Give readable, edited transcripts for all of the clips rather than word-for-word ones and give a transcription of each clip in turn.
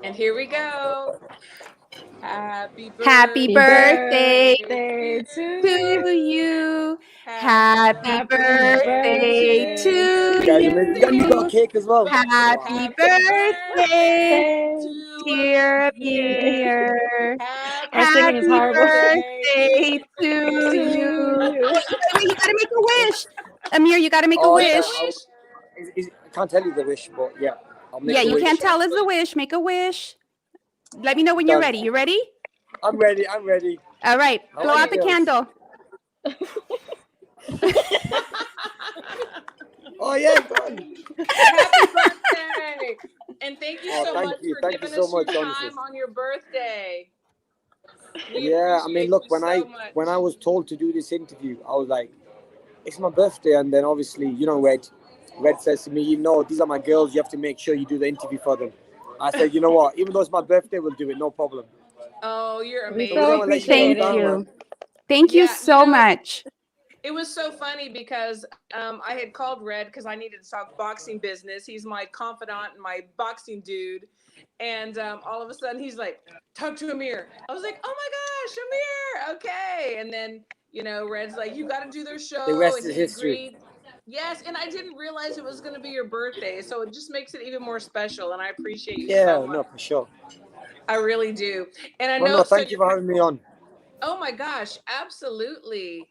And here we go. Happy Happy Happy birthday birthday birthday to to you. you. Happy Happy Happy birthday birthday birthday to to You guys you. amazing. And you got a you. cake as well. Wow. Happy Happy birthday, birthday Birthday. to dear Amir. Amir. Our Happy singing is Happy horrible. birthday birthday to to you. you. To Wait, you gotta make a wish. Amir, you gotta make a Oh Make yeah. a wish. wish. I can't tell you the wish, but yeah, I'll make Yeah, a you can't wish. tell us the wish. Make a wish. Let me know when you're Done. ready. You ready? I'm ready. I'm ready. All right. How Blow are you out the Okay. girls? candle. Oh yeah, go on. Happy birthday. And thank you Oh, so much for thank you giving so us your much, honestly. time on your birthday. We Yeah, I mean, appreciate look, you so much. when I was told to do this interview, I was like, it's my birthday, and then obviously, Red says to me, these are my girls. You have to make sure you do the interview for them. I said, you know what? Even though it's my birthday, we'll do it. No problem. Oh, you're We So we so don't amazing. want to let you guys appreciate Thank down, it. man. you. Thank you Yeah, so much. it was so funny because I had called Red because I needed to talk boxing business. He's my confidant and my boxing dude. And all of a sudden he's like, talk to Amir. I was like, oh my gosh, Amir. Okay. And then, Red's like, you got to do their The show. rest And is he history. agreed. Yes. And I didn't realize it was going to be your birthday. So it just makes it even more special. And I appreciate you so Yeah, much. no, for sure. I really do. And I Well, know, no, so thank you you're, for having me on. oh my gosh, absolutely.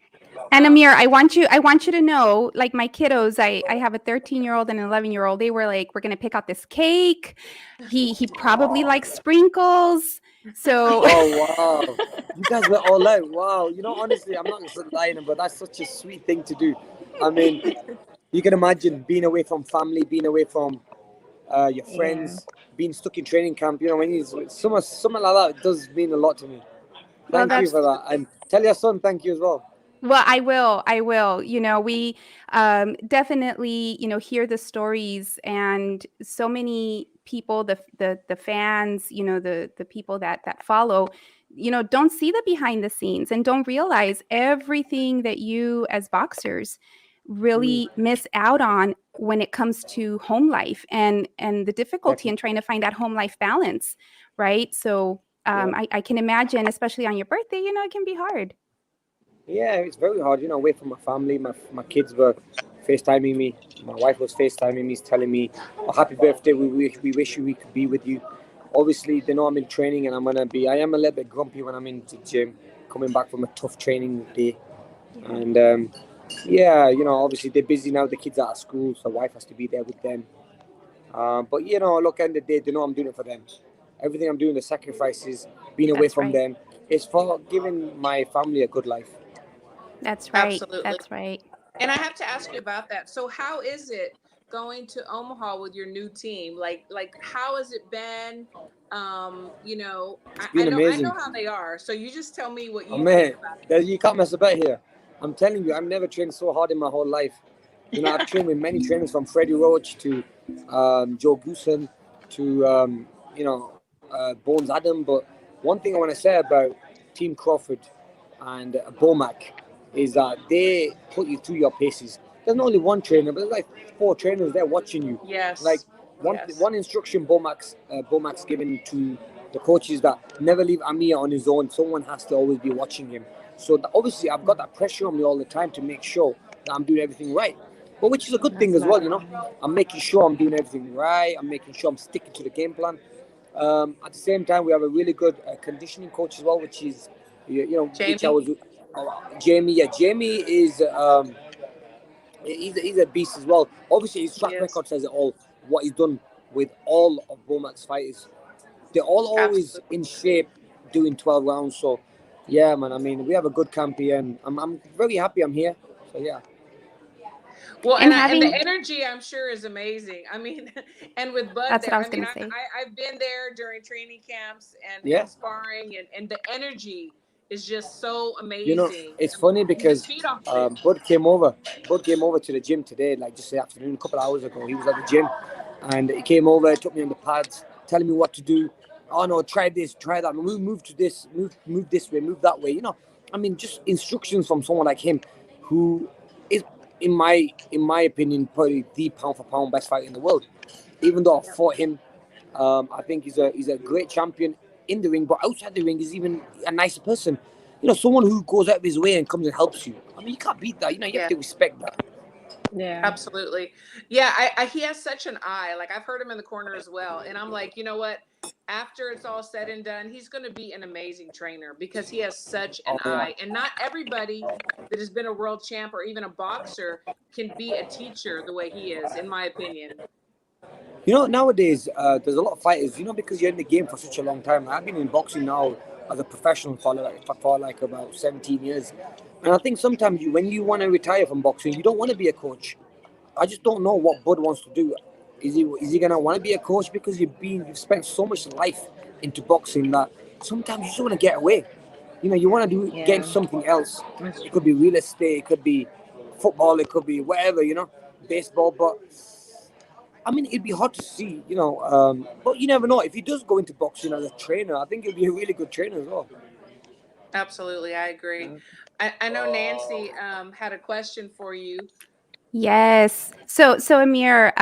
And Amir, So I want you to know, like my kiddos, I have a 13-year-old and an 11-year-old. They were like, we're gonna pick out this cake. He probably likes sprinkles. So Oh wow, you guys were all out. Wow, honestly, I'm not just lying, but that's such a sweet thing to do. I mean, you can imagine being away from family, being away from your Yeah. friends, being stuck in training camp. When he's something like that, it does mean a lot to me. well, Thank you that's for that, and tell your son thank you as well. well, I will. I will. We definitely, hear the stories, and so many people, the fans, the people that follow, don't see the behind the scenes and don't realize everything that you as boxers Mm, really miss out on when it comes to home life and the difficulty in definitely. trying to find that home life balance, right? So Yeah. I can imagine, especially on your birthday, it can be hard. Yeah, it's very hard, away from my family. My kids were FaceTiming me. My wife was FaceTiming me, telling me, "Oh, happy birthday! We wish we could be with you." Obviously, they know I'm in training, and I am a little bit grumpy when I'm in the gym, coming back from a tough training day. Yeah. And yeah, obviously they're busy now. The kids are at school, so wife has to be there with them. But look, end of the day, they know I'm doing it for them. Everything I'm doing, the sacrifices, being away That's from right. them, is for giving my family a good life. That's right. absolutely. That's right. And I have to ask you about that. So how is it going to Omaha with your new team? Like how has it been? It's I been know I know amazing. how they are. So you just tell me what Oh you think man, about it. you can't mess about here. I'm telling you, I've never trained so hard in my whole life. I've trained with many trainers from Freddie Roach to Joe Goosen to Bones Adam. But one thing I want to say about Team Crawford and Bomac is that they put you through your paces. There's not only one trainer, but there's like four trainers there watching you. Like Yes. one Yes. one instruction Bomac's given to the coaches that never leave Amir on his own. Someone has to always be watching him. So obviously I've got that pressure on me all the time to make sure that I'm doing everything right. But which is a good thing That's as well, not I'm making sure I'm doing everything right. I'm making sure I'm sticking to the game plan. At the same time, we have a really good conditioning coach as well, which is, which I Jamie. was, Jamie. Yeah, Jamie is, he's a beast as well. Obviously, his He track is. record says it all. What he's done with all of Bomac's fighters, they're all always Absolutely. in shape, doing 12 rounds. So, yeah, man. I mean, we have a good camp here, and I'm very happy I'm here. So, yeah. Well, And and the having energy I'm sure is amazing. I mean, and with Bud That's what there, I I was mean, gonna say. I've been there during training camps and Yeah. sparring, and the energy is just so You know, amazing. it's funny You just because feed off of it. Bud came over. Bud came over to the gym today, like just the afternoon, a couple of hours ago. He was at the gym, and he came over, took me on the pads, telling me what to do. Oh no, try this, try that. Move to this, move this way, move that way. I mean, just instructions from someone like him, who is, in my opinion, probably the pound for pound best fighter in the world. Even though I fought him I think he's a great champion in the ring, but outside the ring, he's even a nicer person. Someone who goes out of his way and comes and helps you. I mean, you can't beat that. You have Yeah. to respect that. Yeah. Absolutely. Yeah, he has such an eye. Like I've heard him in the corner as well. And I'm like, you know what? After it's all said and done, he's going to be an amazing trainer because he has such an Oh yeah. eye. And not everybody that has been a world champ or even a boxer can be a teacher the way he is, in my opinion. Nowadays, there's a lot of fighters, because you're in the game for such a long time. I've been in boxing now as a professional for like about 17 years. And I think sometimes when you want to retire from boxing, you don't want to be a coach. I just don't know what Bud wants to do. Is he gonna want to be a coach because you've spent so much life into boxing that sometimes you just want to get away. You want to get into Yeah. something else. That's It could true. be real estate, it could be football, it could be whatever, baseball. But I mean, it'd be hard to see, but you never know. If he does go into boxing as a trainer, I think he'll be a really good trainer as well. Absolutely. I agree. Okay. I know Nancy had a question for you. Yes. So Amir,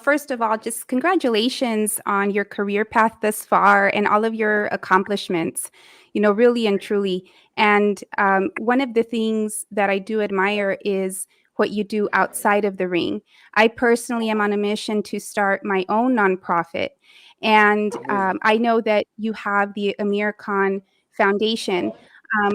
first of all, just congratulations on your career path thus far and all of your accomplishments, really and truly. And one of the things that I do admire is what you do outside of the ring. I personally am on a mission to start my own nonprofit. And Amazing. I know that you have the Amir Khan Foundation.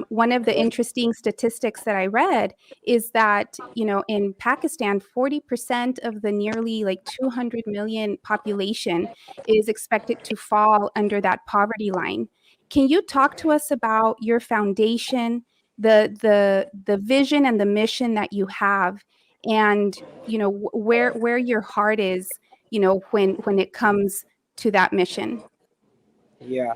One of the Yeah. interesting statistics that I read is that, in Pakistan, 40% of the nearly like 200 million population is expected to fall under that poverty line. Can you talk to us about your foundation, the vision and the mission that you have, and where your heart is, when it comes to that mission? Yeah.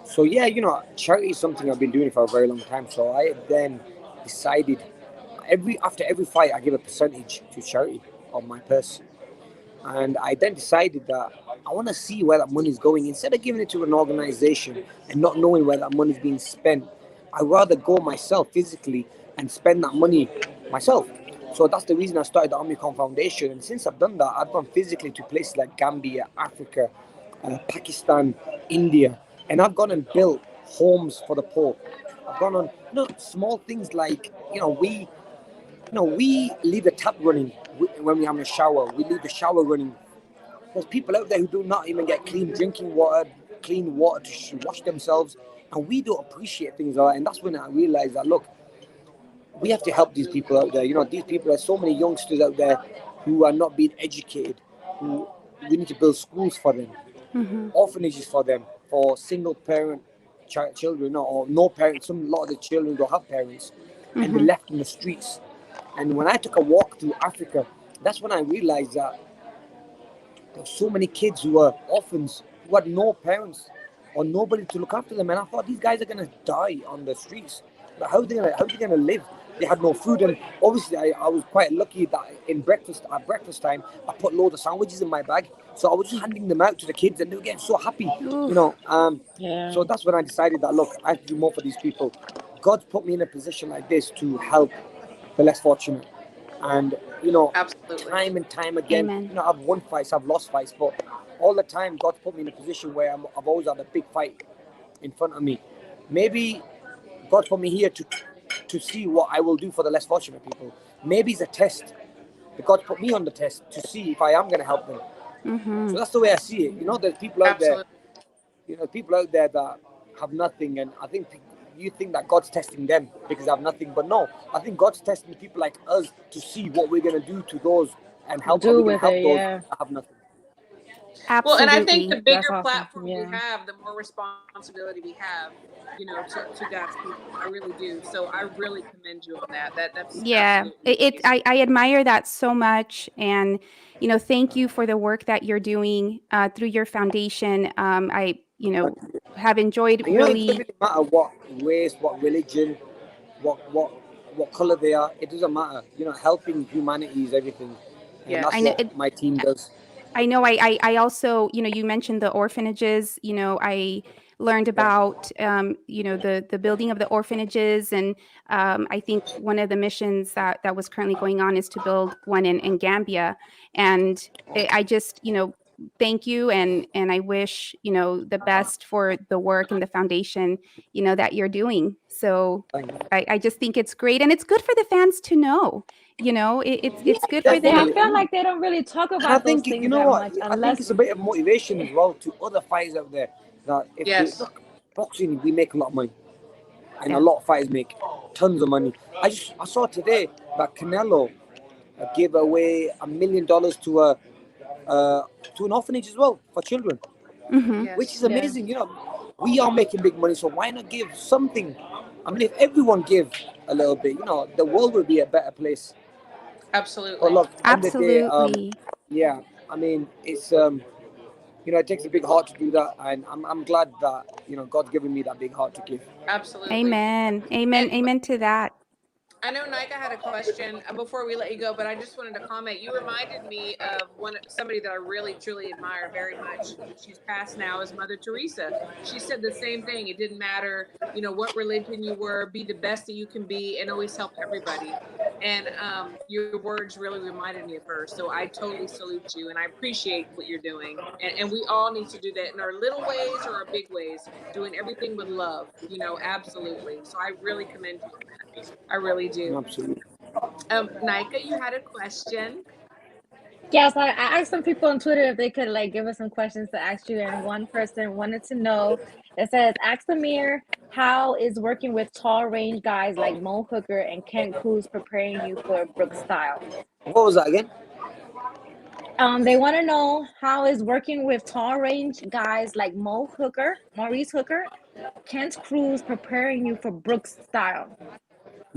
So yeah, charity is something I've been doing for a very long time. So I then decided after every fight I give a percentage to charity of my purse. And I then decided that I want to see where that money is going. Instead of giving it to an organization and not knowing where that money is being spent, I'd rather go myself physically and spend that money myself. So that's the reason I started the Omnicom Foundation. And since I've done that, I've gone physically to places like Gambia, Africa, Pakistan, India, and I've gone and built homes for the poor. I've gone on, small things like, we leave the tap running when we have a shower. We leave the shower running. There's people out there who do not even get clean drinking water, clean water to wash themselves, and we don't appreciate things like that. And that's when I realized that look, we have to help these people out there. These people, there's so many youngsters out there who are not being educated. Who we need to build schools for them, Hmm. orphanages for them, for single parent children, or no parents. A lot of the children don't have parents, and they're Hmm. left in the streets. And when I took a walk through Africa, that's when I realized that there's so many kids who are orphans, who had no parents or nobody to look after them. And I thought these guys are gonna die on the streets. But how are they gonna live? They had no food, and obviously I was quite lucky that at breakfast time I put loads of sandwiches in my bag. So I was just handing them out to the kids, and they were getting so happy, you Oof. know. Um, Yeah. so that's when I decided that look, I have to do more for these people. God's put me in a position like this to help the less fortunate. And Absolutely. time and time again, Amen. I've won fights, I've lost fights, but all the time God's put me in a position where I've always had a big fight in front of me. Maybe God put me here to see what I will do for the less fortunate people. Maybe it's a test. But God put me on the test to see if I am going to help them. Hmm. So that's the way I see it. There's people out there, Absolutely. that have nothing, and I think you think that God's testing them because they have nothing, but no, I think God's testing people like us to see what we're gonna do to those and help. Are Do we gonna with help it. those Yeah. that have nothing? Well, and I think the Absolutely. That's bigger awesome. platform we Yeah. have, the more responsibility we have, to God's people. I really do. So I really commend you on that. That's Yeah, absolutely it amazing. I admire that so much, and thank you for the work that you're doing through your foundation. I have enjoyed It doesn't really. really matter what race, what religion, what color they are. It doesn't matter. Helping humanity is everything, and I that's Yes. know. what my team does. I know. I also, you mentioned the orphanages. I learned Yeah. about, the building of the orphanages, and I think one of the missions that was currently going on is to build one in Gambia, and I just, thank you, and I wish, you know, the best for the work and the foundation, you know, that you're doing. So Thank you. I just think it's great, and it's good for the fans to know. You know, it's good for Yeah, I them. feel like they don't really talk And I about those think, you things know that what? much I think unless it's a bit of motivation as well to other fighters out there that if they Yes. look, boxing, we make a lot of money. And Yeah. a lot of fighters make tons of money. I saw today that Canelo gave away $1 million to an orphanage as well for children, Hmm. Yes. which is yeah. amazing. You know, we are making big money, so why not give something? I mean, if everyone give a little bit, you know, the world will be a better place. But Absolutely. look, end of the day, Absolutely. yeah, I mean, it's you know, it takes a big heart to do that, and I'm glad that, you know, God's given me that big heart to give. Absolutely. Amen. Amen. And Amen to that. I know Nika had a question before we let you go, but I just wanted to comment. You reminded me of somebody that I really truly admire very much. She's passed now, is Mother Teresa. She said the same thing. It didn't matter, you know, what religion you were, be the best that you can be, and always help everybody. And your words really reminded me of her. So I totally salute you, and I appreciate what you're doing. And we all need to do that in our little ways or our big ways, doing everything with love. You know, absolutely. So I really commend you on that. I really do. Absolutely. Nika, you had a question. Yes, I asked some people on Twitter if they could like give us some questions to ask you, and one person wanted to know. It says, "Ask Amir, how is working with tall range guys like Mo Hooker and Kent Cruz preparing you for Brooks style?" What was that again? They want to know how is working with tall range guys like Mo Hooker, Maurice Hooker, Kent Cruz preparing you for Brooks style.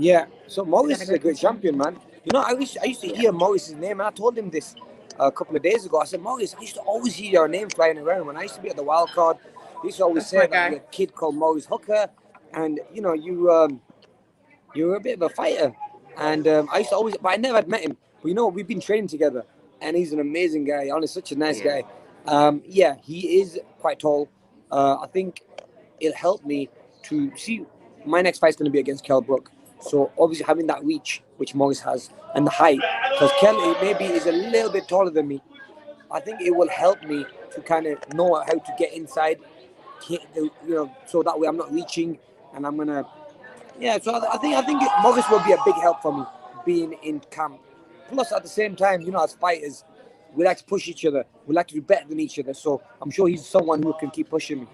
Yeah, so Is Maurice that a is a good great question? champion, man. You know, I used to Yeah. hear Maurice's name, and I told him this a couple of days ago. I said, Maurice, I used to always hear your name flying around. When I used to be at the wild card, they used to always That's my say that guy. there's a kid called Maurice Hooker, and you know, you're a bit of a fighter. And I used to always, but I never had met him. But you know, we've been training together, and he's an amazing guy. Honestly, such a nice Yeah. guy. Yeah, he is quite tall. I think it'll help me to see my next fight's going to be against Kell Brook. So obviously having that reach, which Maurice has, and the height, because Kell maybe is a little bit taller than me. I think it will help me to kind of know how to get inside, you know, so that way I'm not reaching, and I'm gonna, yeah. So I think Maurice will be a big help for me being in camp. Plus, at the same time, you know, as fighters, we like to push each other. We like to do better than each other. So I'm sure he's someone who can keep pushing me.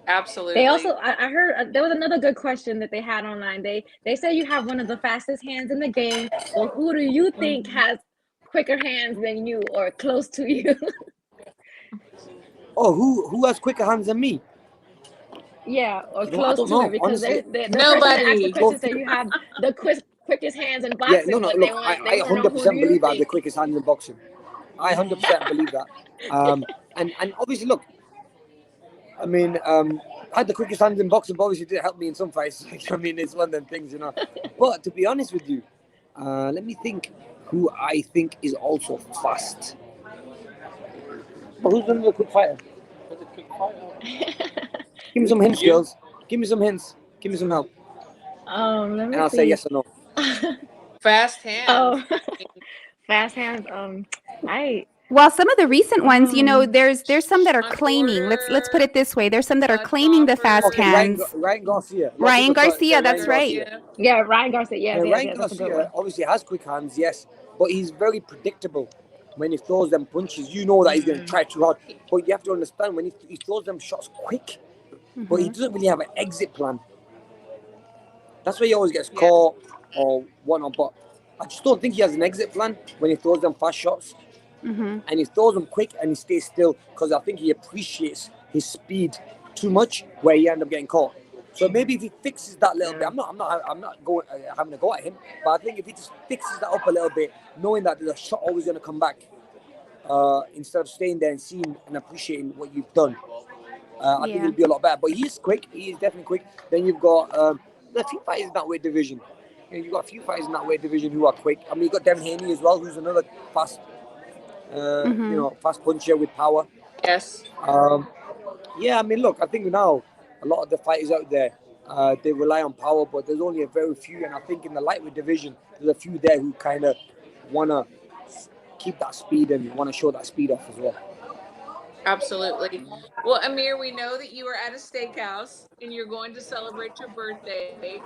Absolutely. They also, I heard there was another good question that they had online. They say you have one of the fastest hands in the game. Well, who do you think has quicker hands than you or close to you? Oh, who has quicker hands than me? Yeah, or You know, I close don't to it, know. because Honestly, the person that asked the Nobody. question said you have the quickest hands in yeah, no, boxing, no. but Look, they I want to know who do 100% you believe I have the think. quickest hands in boxing. I 100% believe that. And obviously, look, I mean, I had the quickest hands in boxing, but obviously it did help me in some fights. I mean, it's one of them things, you know. But to be honest with you, let me think who I think is also fast. But who's another quick fighter? Give me some hints, girls. Give me some hints. Give me some help. Let And me I'll say see. yes or no. Fast hands. Oh, fast hands. I Well, some of the recent ones, you know, um there's some that are Sean claiming. Let's put Porter, it this way. There's some that are claiming the fast Crawford, Okay, hands. Ryan Garcia. A lot of Ryan people say Garcia, Ryan that's right. Garcia. Garcia. yeah, Ryan Garcia. Yes, Now, yes, Ryan yes. That's a good Garcia one. obviously has quick hands, yes, but he's very predictable. When he throws them punches, you know that he's going to try too hard. But you have to understand when he throws them shots quick, but he Hmm. doesn't really have an exit plan. That's why he always gets Yeah. caught or whatnot. But I just don't think he has an exit plan when he throws them fast shots. Hmm. And he throws them quick and he stays still because I think he appreciates his speed too much, where he ends up getting caught. So maybe if he fixes that little bit, I'm not going having a go at him, but I think if he just fixes that up a little bit, knowing that the shot always going to come back, instead of staying there and seeing and appreciating what you've done, I think Yeah. it'll be a lot better. But he's quick. He is definitely quick. Then you've got a few fighters in that weight division. You know, you've got a few fighters in that weight division who are quick. I mean, you've got Devin Haney as well, who's another fast, Hmm. fast puncher with power. Yes. Yeah, I mean, look, I think now a lot of the fighters out there, they rely on power, but there's only a very few. And I think in the lightweight division, there's a few there who kind of want to keep that speed and want to show that speed off as well. Absolutely. Well, Amir, we know that you are at a steakhouse and you're going to celebrate your birthday.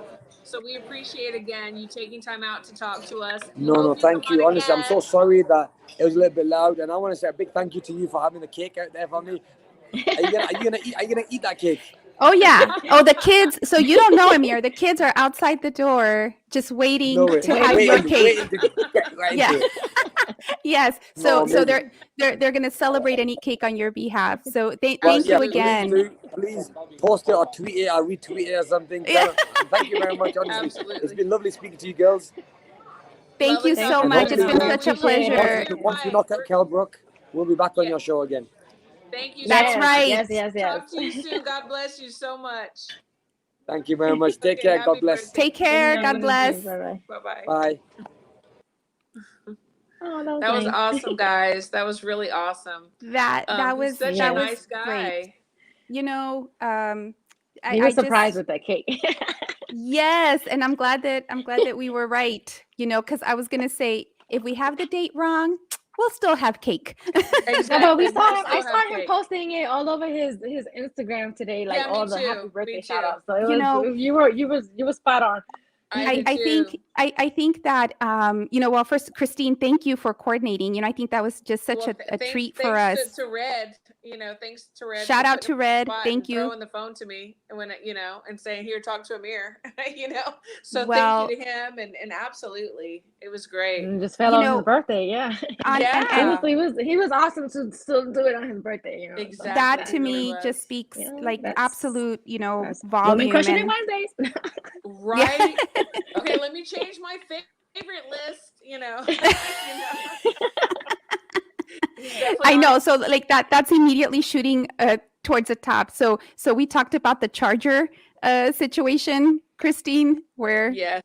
So we appreciate again you taking time out to talk to us. No, Hope no, you come thank on you. Honestly, I'm again. so sorry that it was a little bit loud, and I want to say a big thank you to you for having the cake out there for me. Are you gonna eat that cake? Oh yeah. Oh, the kids. So you don't know, Amir. The kids are outside the door, just waiting No way. to have your cake. Waiting to get right Yeah. into it. Yes. No, So amazing. they're gonna celebrate and eat cake on your behalf. So thank Well, you Absolutely. again. please post it or tweet it or retweet it or something. Yeah. Thank you very much. Honestly, Absolutely. it's been lovely speaking to you girls. Thank you Lovely so talking to much. you, It's been Amir. such a We appreciate it. pleasure. Once we knock out Kelbrook, we'll be back on Yeah. your show again. Thank you That's so right. much. Yes. Talk to you soon. God bless you so much. Thank you very much. Take Okay, care. happy God bless. birthday. Take care. God bless. Bye. Bye-bye. Bye. Oh, that was, That was nice. awesome, guys. That was really awesome. That He's such Yeah. a was nice guy. great. You know, He was surprised with that cake. Yes, and I'm glad that we were right. You know, because I was gonna say if we have the date wrong, we'll still have cake. Exactly. No, but we saw We'll him. I still saw have him cake. posting it all over his Instagram today, like Yeah, me all the too. happy Me birthday too. shout outs. So it You was, know- you were spot on. I I do think too. I think that you know, well, first, Christine, thank you for coordinating. You know, I think that was just such Well, a thanks, treat for thanks us. to Red. You know, thanks to Red. Shout for out putting to Red. spot Thank and you. throwing the phone to me and when you know and saying here talk to Amir. You know, so Well- thank you to him and absolutely it was great. And just fell You on know, his birthday. Yeah. Yeah. He was awesome to still do it on his birthday. You know. So Exactly. That to He really me was. just speaks You know, like that's- absolute, you know, Women volume. crushing it And Wednesdays. Right. Okay, let me change my favorite list. You know. You know. He's definitely I know. on- So like that's immediately shooting towards the top. So we talked about the charger situation, Christine, where Yes.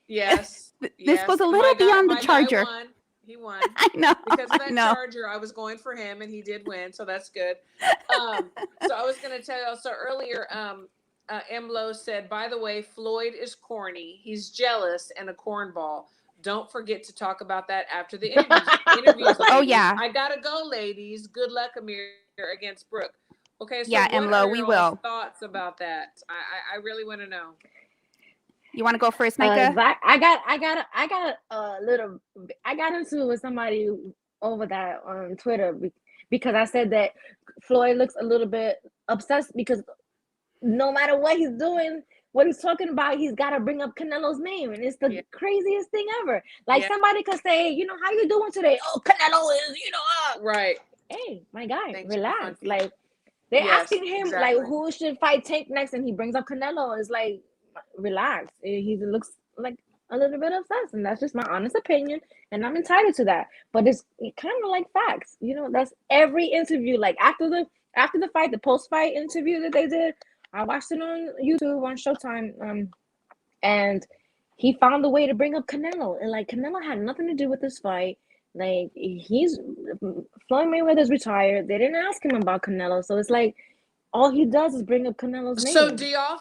Yes. this yes. was a And little my guy- beyond the my guy charger. won. He won. I know. Because of that I know. charger, I was going for him, and he did win, so that's good. So I was going to tell you. So earlier, Emlo said, "By the way, Floyd is corny. He's jealous and a cornball. Don't forget to talk about that after the interviews." Oh, ladies. yeah. I gotta go, ladies. Good luck, Amir, against Brooke. Okay, so Yeah, what Emlo, are we your will. all's thoughts about that? I really want to know. You want to go first, Micah? I got into it with somebody over that on Twitter because I said that Floyd looks a little bit obsessed because no matter what he's doing, what he's talking about, he's got to bring up Canelo's name, and it's the Yeah. craziest thing ever. Like Yeah. somebody could say, you know, how you doing today? Oh, Canelo is, you know, Right. hey, my guy, Thanks for relax. funny. Like they're Yes, asking him exactly. like who should fight Tank next, and he brings up Canelo. It's like relax. He looks like a little bit obsessed, and that's just my honest opinion, and I'm entitled to that. But it's kind of like facts, you know. That's every interview. Like after the fight, the post fight interview that they did, I watched it on YouTube on Showtime. And he found a way to bring up Canelo, and like Canelo had nothing to do with this fight. Like he's Floyd Mayweather's retired. They didn't ask him about Canelo, so it's like all he does is bring up Canelo's name. So do y'all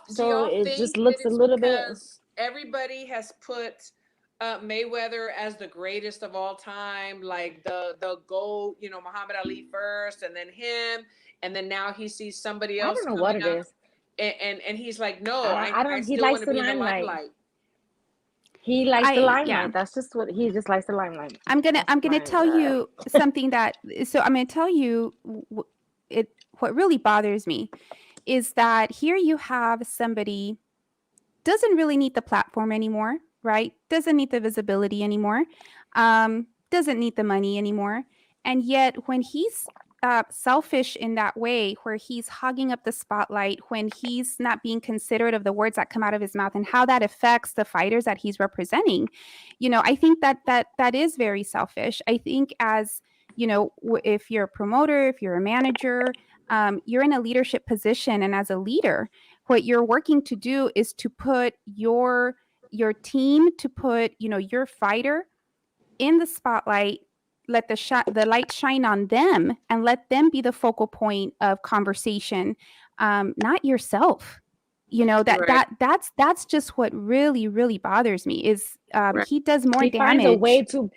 it think just that looks a it's little bit. because everybody has put Mayweather as the greatest of all time, like the GOAT, you know, Muhammad Ali first, and then him, and then now he sees somebody I else don't know what coming it up, is. and he's like, no, I don't. I He still likes want to the be in the limelight. limelight. He likes the Yeah. limelight. That's just what he just likes the limelight. I'm gonna my- tell you something that. So I'm gonna tell you what really bothers me is that here you have somebody doesn't really need the platform anymore, right? Doesn't need the visibility anymore, doesn't need the money anymore, and yet when he's selfish in that way, where he's hogging up the spotlight, when he's not being considerate of the words that come out of his mouth and how that affects the fighters that he's representing, you know, I think that is very selfish. I think as you know, if you're a promoter, if you're a manager, you're in a leadership position, and as a leader, what you're working to do is to put your team, to put, you know, your fighter in the spotlight, let the light shine on them, and let them be the focal point of conversation, not yourself. You know, Right. that's just what really bothers me is Right. he does more he damage. finds a way to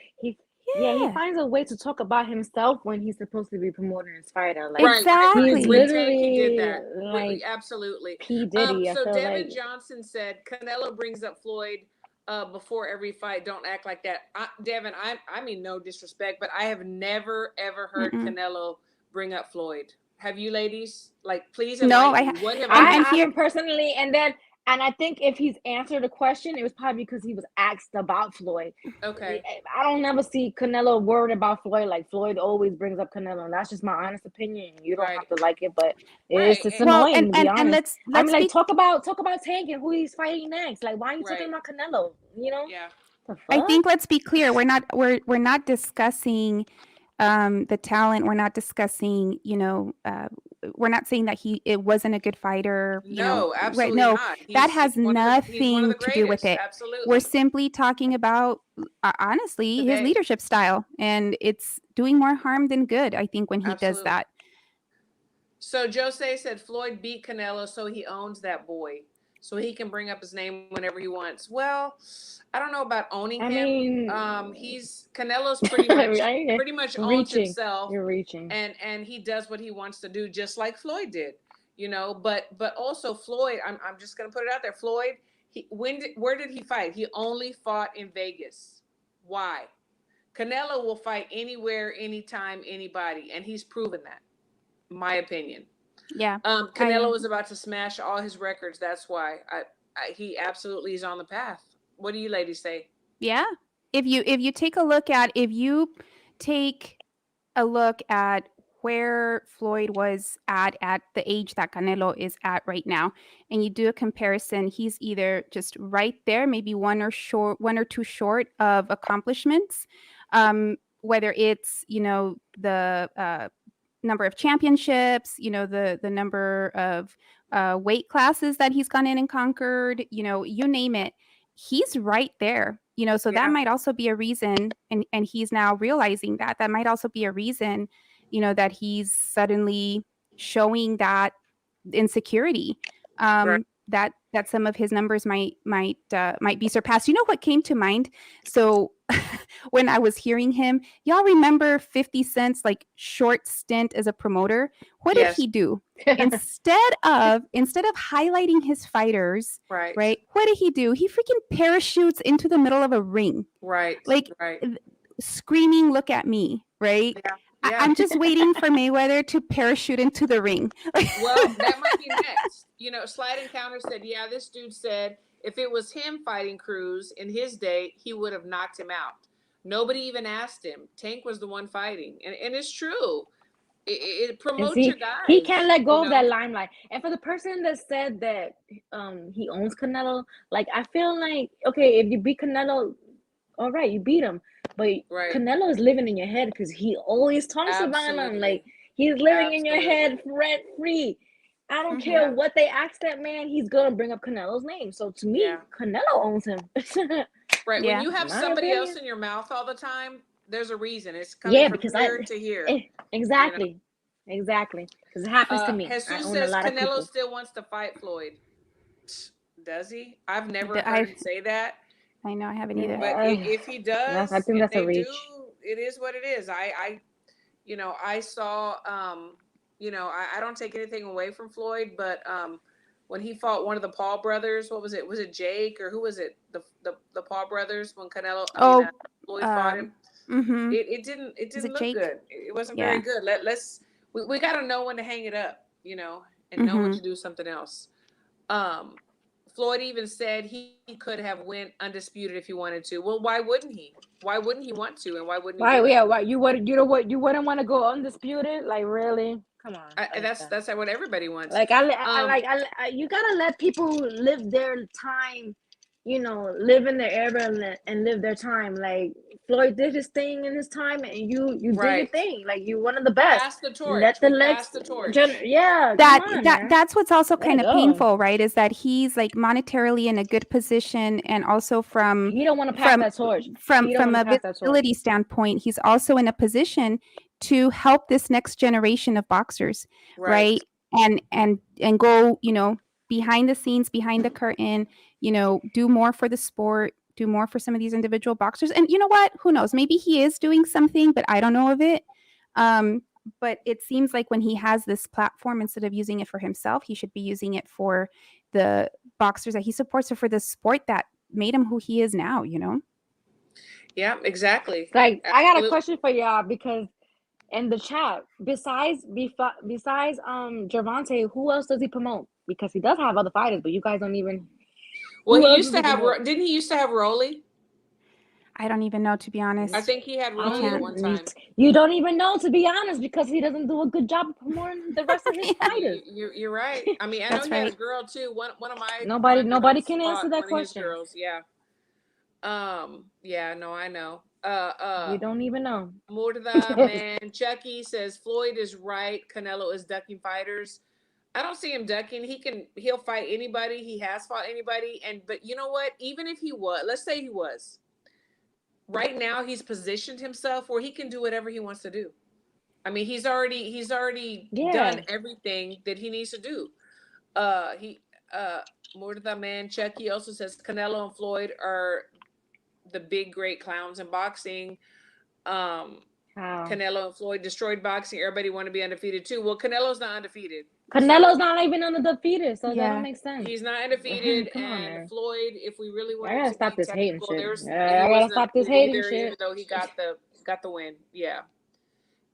Yeah, he finds a way to talk about himself when he's supposed to be promoting his fighter. Like Right, right. he's Exactly. With Tank, he did literally that. like Absolutely. P Diddy. I So feel like Devin Johnson said Canelo brings up Floyd before every fight. Don't act like that, Devin. I mean no disrespect, but I have never ever heard Mm-mm. Canelo bring up Floyd. Have you, ladies? Like, please No, enlighten me. What have I and I missed? here, haven't personally, and I think if he's answered a question, it was probably because he was asked about Floyd. Okay. I don't never see Canelo worried about Floyd. Like Floyd always brings up Canelo, and that's just my honest opinion. You don't Right. have to like it, but it's Right. just well, annoying to be and honest. I'm let's like, be talk about Tank and who he's fighting next. Like, why are you talking Right. about Canelo? You know Yeah. the I fuck? think let's be clear. We're not discussing the talent. We're not discussing, we're not saying that it wasn't a good fighter, No, right? absolutely No, not. that He's has one of the nothing to do with greatest. it. We're Absolutely. simply talking about, honestly, his Today. leadership style, and it's doing more harm than good, I think, when he does Absolutely. that. So Jose said Floyd beat Canelo, so he owns that boy, so he can bring up his name whenever he wants. Well, I don't know about owning I him. mean, He's Canelo's pretty much owns reaching. himself, You're reaching. and he does what he wants to do, just like Floyd did. But also Floyd. I'm just gonna put it out there. Floyd. Where did he fight? He only fought in Vegas. Why? Canelo will fight anywhere, anytime, anybody, and he's proven that. My opinion. Yeah. Canelo is about to smash all his records. That's why he absolutely is on the path. What do you ladies say? Yeah. If you take a look at where Floyd was at the age that Canelo is at right now, and you do a comparison, he's either just right there, maybe one or two short of accomplishments, whether it's the number of championships, the number of weight classes that he's gone in and conquered, you name it, he's right there. So that Yeah. might also be a reason, and he's now realizing that might also be a reason, that he's suddenly showing that insecurity, Right. that some of his numbers might be surpassed. You know what came to mind? So when I was hearing him, y'all remember 50 Cent's like short stint as a promoter? What did Yes. he do? Instead of highlighting his fighters, Right. right? What did he do? He freaking parachutes into the middle of a ring, Right. like Right. screaming, "Look at me!" Right? Yeah. Yeah. I'm just waiting for Mayweather to parachute into the ring. Well, that might be next. Slide Encounter said, yeah, this dude said if it was him fighting Cruz in his day, he would have knocked him out. Nobody even asked him. Tank was the one fighting. And it's true. It And promotes see, your guys. he can't let go you of that know? limelight. And for the person that said that he owns Canelo, like I feel like, okay, if you beat Canelo, all right, you beat him. But Right. Canelo is living in your head because he always talks about him. Absolutely. Like he's living in your Absolutely. head rent free. I don't Mhm. care Yeah. what they ask that man, he's gonna bring up Canelo's name. So to me, Yeah. Canelo owns him. Right. Yeah. When you have My somebody opinion. else in your mouth all the time, there's a reason. It's coming Yeah, from because here to here. exactly. Exactly. Because it happens to me. I Jesus own a says lot of Canelo people. still wants to fight Floyd. Does he? I've never The- heard I've- him say that. I know, I haven't either. But if he does, I think if that's a they reach. do, it is what it is. I saw, I don't take anything away from Floyd, but when he fought one of the Paul brothers, what was it? Was it Jake or who was it? The Paul brothers when Floyd fought him. Mm-hmm. It didn't it look Jake? good. It wasn't Yeah. very good. We got to know when to hang it up, and know when Mhm. to do something else. Floyd even said he could have went undisputed if he wanted to. Well, why wouldn't he? Why wouldn't he want to? And why wouldn't he do it? Yeah, why you wouldn't want to go undisputed? Like really? Come on. That's what everybody wants. Like you gotta let people live their time, live in their era and live their time. Like Floyd did his thing in his time, and you did your Right. thing. Like you one of the best. Pass the torch. Let the Pass the torch. yeah. Come on, man. That's what's also Let kind it of go. painful, right? Is that he's like monetarily in a good position, and also from He don't want to pass that torch. from He don't a wanna pass that torch. visibility standpoint, he's also in a position to help this next generation of boxers, right? And go, behind the scenes, behind the curtain, do more for the sport, do more for some of these individual boxers. And you know what? Who knows? Maybe he is doing something, but I don't know of it. But it seems like when he has this platform, instead of using it for himself, he should be using it for the boxers that he supports, or for the sport that made him who he is now, you know? Yeah, exactly. Like, I got a Absolutely. question for y'all, because in the chat, besides Gervonta, who else does he promote? Because he does have other fighters, but you guys don't even. Well, Who he else used does to he have. promote? Didn't he used to have Rolly? I don't even know, to be honest. I think he had Rolly at one time. You don't even know, to be honest, because he doesn't do a good job of promoting the rest of his fighters. You're right. I mean, I know That's he had a right. girl too. One of my Nobody girls can answer fought that one of his question. girls. Yeah. Yeah. No, I know. You don't even know. Murda man, Chucky says Floyd is right. Canelo is ducking fighters. I don't see him ducking. He'll fight anybody. He has fought anybody. But you know what? Even if he was, let's say he was, right now he's positioned himself where he can do whatever he wants to do. I mean, he's already done everything that he needs to do. Murda man, Chucky also says Canelo and Floyd are the big great clowns in boxing. Canelo and Floyd destroyed boxing. Everybody want to be undefeated too. Well, Canelo's not undefeated. Canelo's not even undefeated, so that don't make sense. He's not undefeated. Come on, and man. Floyd, if we really I wanted gotta to stop be this hating technical, shit. he I gotta stop this hating either, shit. even though he got the win. Yeah.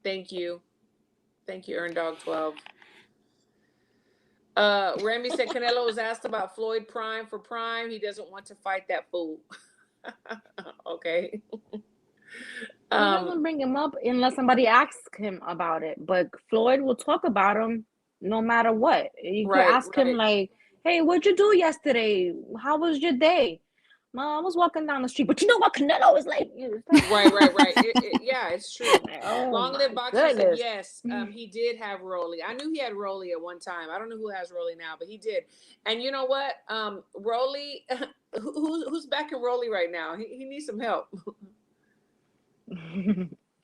Thank you, Earn Dog 12. Remy said Canelo was asked about Floyd Prime for Prime. He doesn't want to fight that fool. Okay. He doesn't bring him up unless somebody asks him about it. But Floyd will talk about him no matter what. You could ask him like, "Hey, what'd you do yesterday? How was your day?" "I was walking down the street, but you know what Canelo is like." Right. Yeah, it's true. Oh, Long Live Boxing said yes. He did have Rolly. I knew he had Rolly at one time. I don't know who has Rolly now, but he did. And you know what? Rolly, who's back in Rolly right now? He needs some help.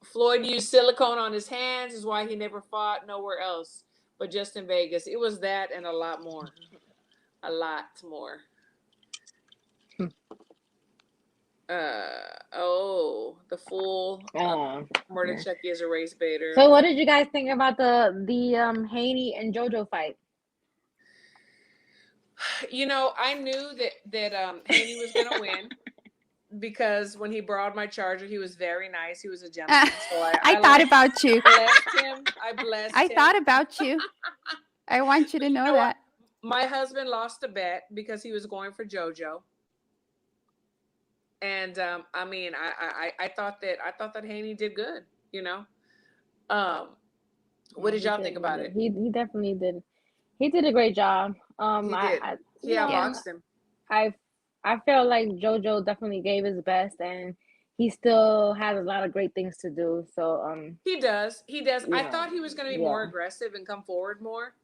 Floyd used silicone on his hands, is why he never fought nowhere else, but just in Vegas. It was that and a lot more. A lot more. The fool. Murder Chucky is a race baiter. So what did you guys think about the Haney and JoJo fight? You know, I knew that Haney was gonna win. Because when he borrowed my charger, he was very nice. He was a gentleman. So I thought about you. Blessed him. I blessed him. I thought about you. I want you to know that. My husband lost a bet because he was going for JoJo. And I mean, I thought that Haney did good. You know. What did y'all think about it? He definitely did. He did a great job. He did. He outboxed him. I felt like JoJo definitely gave his best, and he still has a lot of great things to do. So he does. I thought he was going to be more aggressive and come forward more,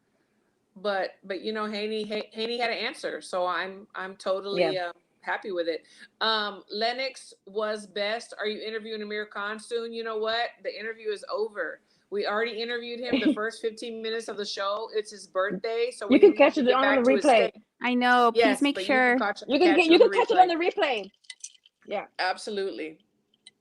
but you know, Haney had an answer, so I'm totally happy with it. Lennox was best. Are you interviewing Amir Khan soon? You know what? The interview is over. We already interviewed him the first 15 minutes of the show. It's his birthday, so you can catch it on the replay. I know. Please make sure you can catch it on the replay. Yeah, absolutely.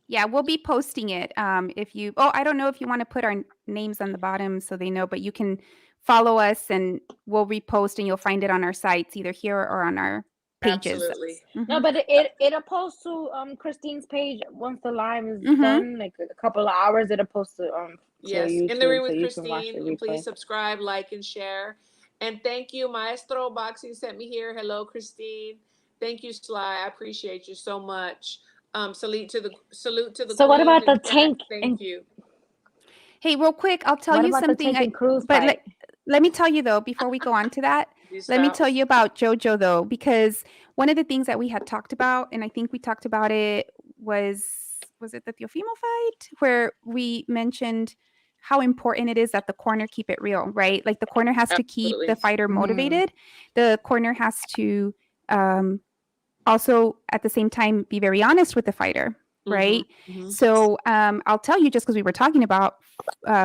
Yeah, we'll be posting it. If you, I don't know if you want to put our names on the bottom so they know, but you can follow us and we'll repost, and you'll find it on our sites, either here or on our pages. Absolutely. No, but it'll post to Christine's page once the live is done, like a couple of hours. It'll post to yes, YouTube, In the Ring with so Christine. Please subscribe, like, and share. And thank you, Maestro Boxing sent me here. Hello, Christine. Thank you, Sly. I appreciate you so much. Salute to the. So what about the Tank? Thank you. Hey, real quick, I'll tell you something. Let me tell you though, before we go on to that, let me tell you about JoJo though, because one of the things that we had talked about, and I think we talked about it, was it the Teofimo fight, where we mentioned how important it is that the corner keep it real, right? Like the corner has to keep the fighter motivated. The corner has to also at the same time be very honest with the fighter, right? So I'll tell you, just because we were talking about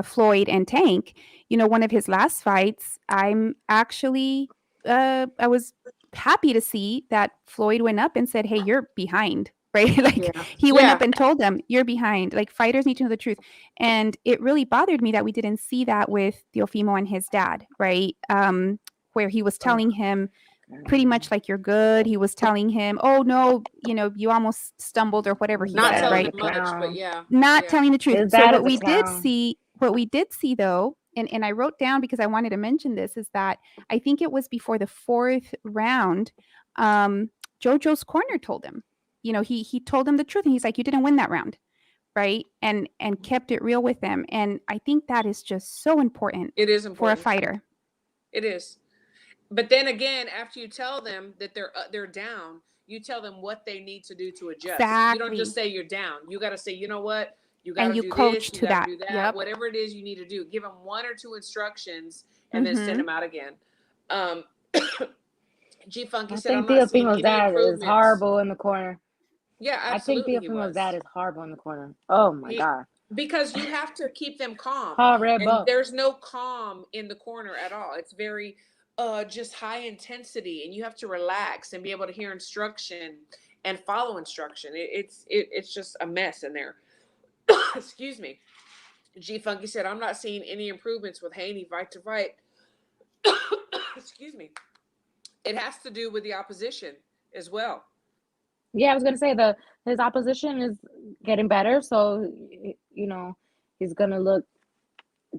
Floyd and Tank, you know, one of his last fights, I'm actually I was happy to see that Floyd went up and said, "Hey, you're behind." Right? Like Yeah. he went Yeah. up and told them, "You're behind." Like fighters need to know the truth. And it really bothered me that we didn't see that with Teofimo and his dad, right? Where he was telling him pretty much like, "You're good." He was telling him, "Oh no, you almost stumbled," or whatever he Not Dad said, was telling a right? him much, but clown. yeah. Not Yeah. telling the truth. His So dad what is a we did clown. see though, and I wrote down because I wanted to mention this, is that I think it was before the fourth round, Jojo's corner told him, he told him the truth, and he's like, "You didn't win that round." Right? And kept it real with them. And I think that is just so important It is for a important. fighter. It is. But then again, after you tell them that they're down, you tell them what they need to do to adjust. You don't just Exactly. say you're down. You got to say, you know what? You got And to you do coach this. You to got that. to do that. Yep. Whatever it is you need to do. Give them 1 or 2 instructions and then send Mhm. them out again. G Funky I said, I'm think not seeing Teofimo's any dad is improvements. horrible in the corner. Yeah, I think absolutely he Teofimo's was. dad is horrible in the corner. Oh my He God. because you have to keep them calm. And Horrible. there's no calm in the corner at all. It's very just high intensity, and you have to relax and be able to hear instruction and follow instruction. It's just a mess in there. Excuse me. G Funky said, I'm not seeing any improvements with Haney fight to fight. Excuse me. It has to do with the opposition as well. Yeah, I was gonna say his opposition is getting better, so he's gonna look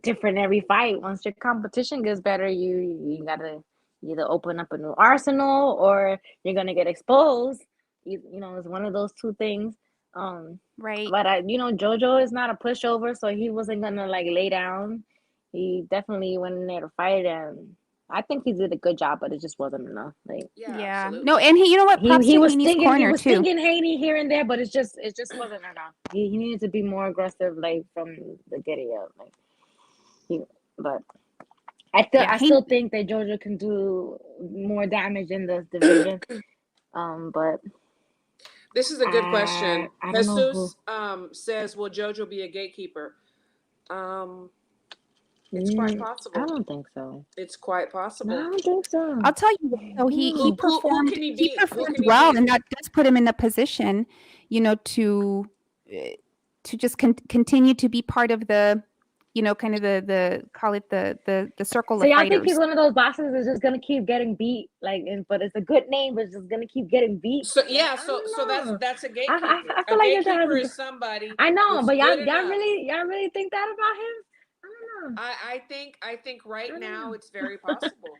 different every fight. Once your competition gets better, you gotta either open up a new arsenal or you're gonna get exposed. It's one of those two things. Right. But Jojo is not a pushover, so he wasn't gonna like lay down. He definitely went in there to fight, and I think he did a good job, but it just wasn't enough. Like Yeah, Yeah. absolutely. No, and he, you know what? Props he to was Haney's stinging, corner too. Haney here and there, but it just wasn't enough. He needed to be more aggressive, like from the get up. But Yeah, I still think that Jojo can do more damage in this division. But this is a good question. I don't know Jesus says, will Jojo be a gatekeeper? It's quite possible. I don't think so. It's quite possible. I don't think so. I'll tell you what, though, he Who performed can he beat? Who can he well, beat? and that does put him in a position, to just continue to be part of the, kind of the call it the circle So of y'all think he's fighters. one of those bosses that's just gonna keep getting beat, but it's a good name, but it's just gonna keep getting beat. So yeah, I don't so know. that's a gatekeeper. I A feel like gatekeeper is somebody. I know, that's but good y'all enough. really think that about him? I don't know. I think right I don't now know. it's very possible.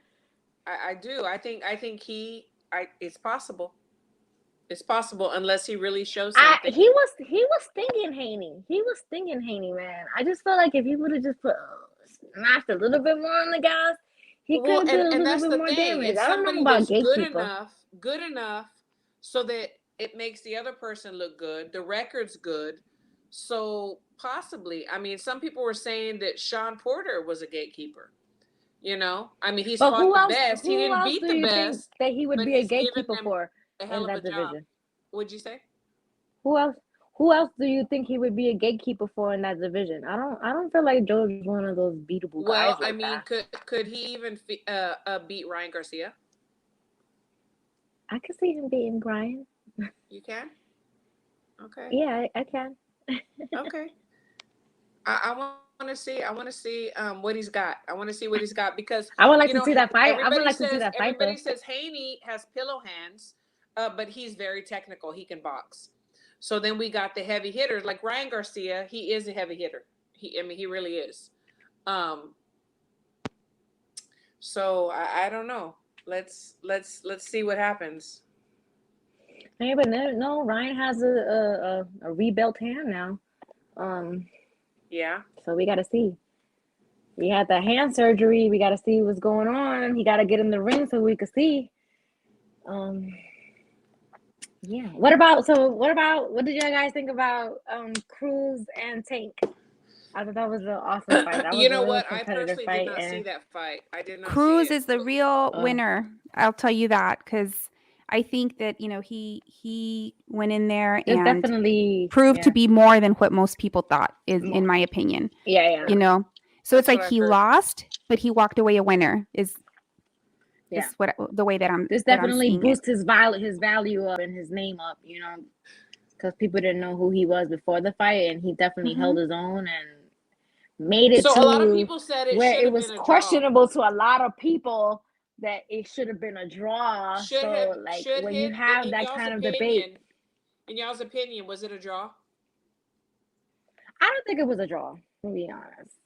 I do. I think it's possible. It's possible unless he really shows something. He was stinging Haney. He was stinging Haney, man. I just feel like if he would have just smashed a little bit more on the gas, he could have did a little bit more damage. It's I don't know somebody about that's gatekeeper. good enough, so that it makes the other person look good. The record's good, so possibly. I mean, some people were saying that Sean Porter was a gatekeeper. I mean, he's But fought who the else? best. He Who didn't else beat do the you think best, that he would but be a he's given gatekeeper them for a in hell of a that job. division? What'd you say? Who else? Who else do you think he would be a gatekeeper for in that division? I don't feel like Joe's one of those beatable guys. Well, I mean, could he even beat Ryan Garcia? I could see him beating Brian. You can. Okay. Yeah, I can. Okay. I want to see. I want to see what he's got. I want to see what he's got because I would like to see that fight. I would like to see that fight. Everybody says Haney has pillow hands, but he's very technical. He can box. So then we got the heavy hitters like Ryan Garcia. He is a heavy hitter. He really is. So I don't know. Let's see what happens. Hey, but no, Ryan has a rebuilt hand now. Yeah. So we got to see. He had the hand surgery. We got to see what's going on. He got to get in the ring so we could see. Yeah. What did you guys think about Cruz and Tank? I thought that was an awesome fight. That was You know what? I personally fight, did not see that fight. I did not. Cruz see it. is the real winner. I'll tell you that, because I think that he went in there and definitely proved to be more than what most people thought, in my opinion. Yeah. So it's That's like what he I heard. lost, but he walked away a winner. Yeah. Is what the way that This that I'm definitely seeing it. boosts his value up and his name up, you know, because people didn't know who he was before the fight, and he definitely Hmm. held his own and made it So a lot of to people said it where should it have was been a draw. questionable to a lot of people that it should have been a draw. Should have So like should when you hit have in that y'all's kind of debate, opinion. In y'all's opinion, was it a draw? I don't think it was a draw, to be honest.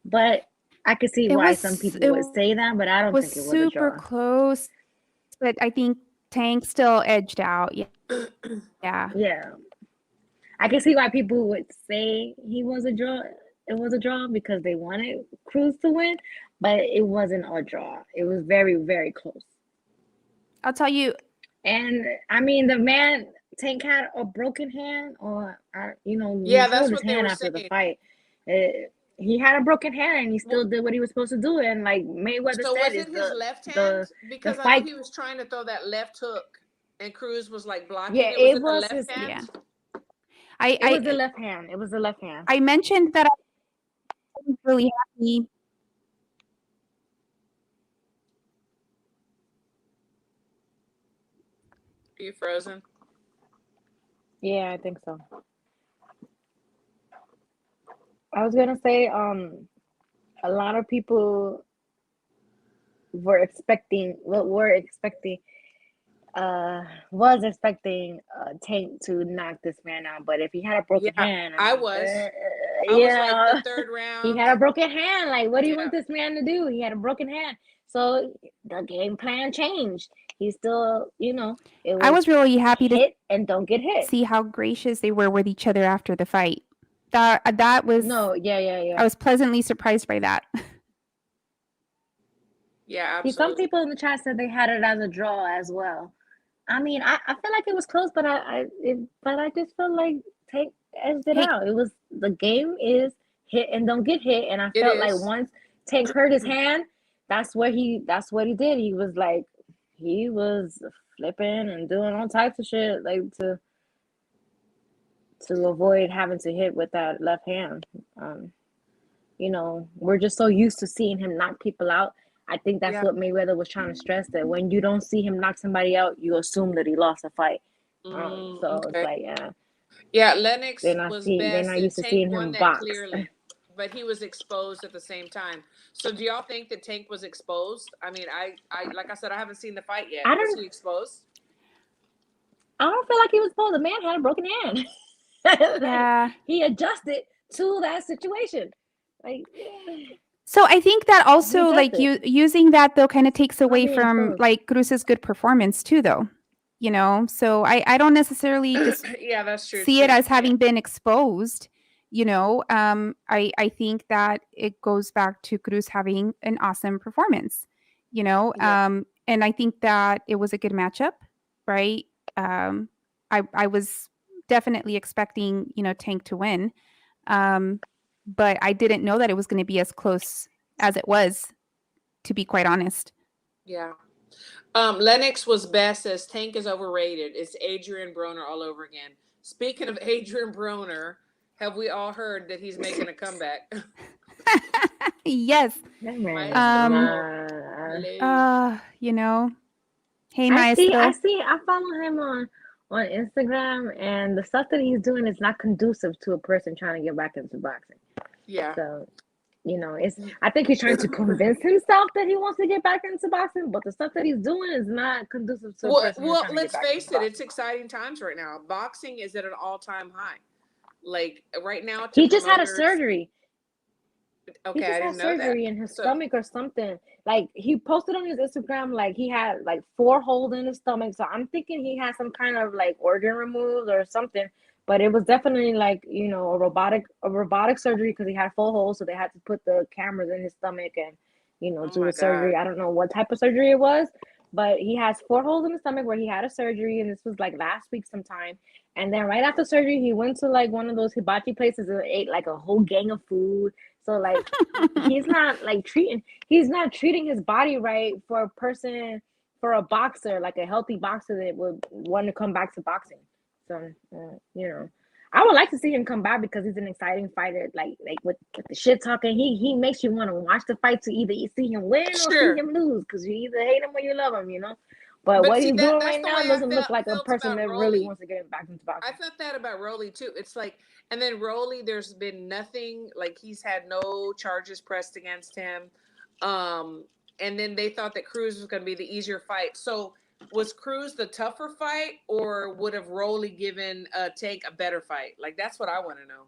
But I could see It why some was people it would say that, but I don't was think it was a super draw. close, but I think Tank still edged out. Yeah. Yeah. Yeah. I can see why people would say he was a draw. It was a draw because they wanted Cruz to win, but it wasn't a draw. It was very, very close. I'll tell you, And I mean, the man Tank had a broken hand, or you know, he Yeah, showed that's his what they hand were after the saying. fight. He had a broken hand, and he Well, still did what he was supposed to do. And like Mayweather so said, was is it his left hand? the Because I know fight. he was trying to throw that left hook, and Cruz was like blocking Yeah, it. Was it it the was left his. yeah. hand? It was the I left hand. It was the left hand. I mentioned that I was really happy. Are you frozen? Yeah, I think so. I was gonna say, a lot of people were expecting was expecting Tank to knock this man out, but if he had a broken Yeah, hand, I I mean, was. I was like the yeah, third he round. had a broken hand. Like, what do you Yeah. want this man to do? He had a broken hand, so the game plan changed. He still, you know, it I was was really happy to hit and don't get hit. see how gracious they were with each other after the fight. That was No, yeah, I was pleasantly surprised by that. Yeah, See, some absolutely. people in the chat said they had it as a draw as well. I mean, I feel like it was close, but but I just felt like Tank edged it Hey, out. It was the game is hit and don't get hit, and I It felt like is. once Tank hurt his hand, that's what he did. He was flipping and doing all types of shit like to avoid having to hit with that left hand. You know, we're just so used to seeing him knock people out. I think that's Yeah. what Mayweather was trying to stress, that when you don't see him knock somebody out, you assume that he lost a fight. So it's Okay. like, yeah, Yeah, Lennox they're was not best, and used to Tank seeing won him that box. clearly, but he was exposed at the same time. So, do y'all think that Tank was exposed? I mean, I like I said, I haven't seen the fight yet. I Was don't he exposed? I don't feel like he was supposed. The man had a broken hand. Like, yeah. he adjusted to that situation. Like, So I think that he also like adjusted. using that though kind of takes Not away being from exposed. like Cruz's good performance too though. You know, so I don't necessarily just Yeah, that's true see it too. as having been exposed. You know, I think that it goes back to Cruz having an awesome performance. You know, Yeah. and I think that it was a good matchup, right? Um, I was definitely expecting Tank to win, but I didn't know that it was going to be as close as it was. To be quite honest. Yeah. Lennox was best, says Tank is overrated. It's Adrian Broner all over again. Speaking of Adrian Broner, have we all heard that he's making a comeback? Yes. That man is Maestro. not. Hello. Hey I see. Maestro. I follow him on Instagram, and the stuff that he's doing is not conducive to a person trying to get back into boxing. Yeah. So, you know, I think he's trying to convince himself that he wants to get back into boxing, but the stuff that he's doing is not conducive to a person who's trying to get Let's back face into it, boxing. it's exciting times right now. Boxing is at an all-time high. Like right now, He just had a surgery. Okay, He just I had didn't know that. surgery in his So, stomach or something. Like he posted on his Instagram, like he had like 4 holes in his stomach. So I'm thinking he had some kind of like organ removed or something. But it was definitely like, you know, a robotic surgery because he had 4 holes. So they had to put the cameras in his stomach and, you know, oh do my the surgery. God. I don't know what type of surgery it was, but he has 4 holes in his stomach where he had a surgery, and this was like last week sometime. And then right after surgery, he went to like one of those hibachi places and ate like a whole gang of food. So like he's not treating his body right for a boxer, like a healthy boxer that would want to come back to boxing. So you know, I would like to see him come back because he's an exciting fighter. Like with the shit talking, he makes you want to watch the fight to either see him win or see Sure. him lose because you either hate him or you love him, you know. But But what see, he's doing that's right the now way doesn't look like a felt person about that really Rolly. wants to get back into I boxing. felt that about Rolly too. It's like, and then Rolly, there's been nothing, like he's had no charges pressed against him. And then they thought that Cruz was going to be the easier fight. So was Cruz the tougher fight, or would have Rolly given Tank a better fight? Like, that's what I want to know.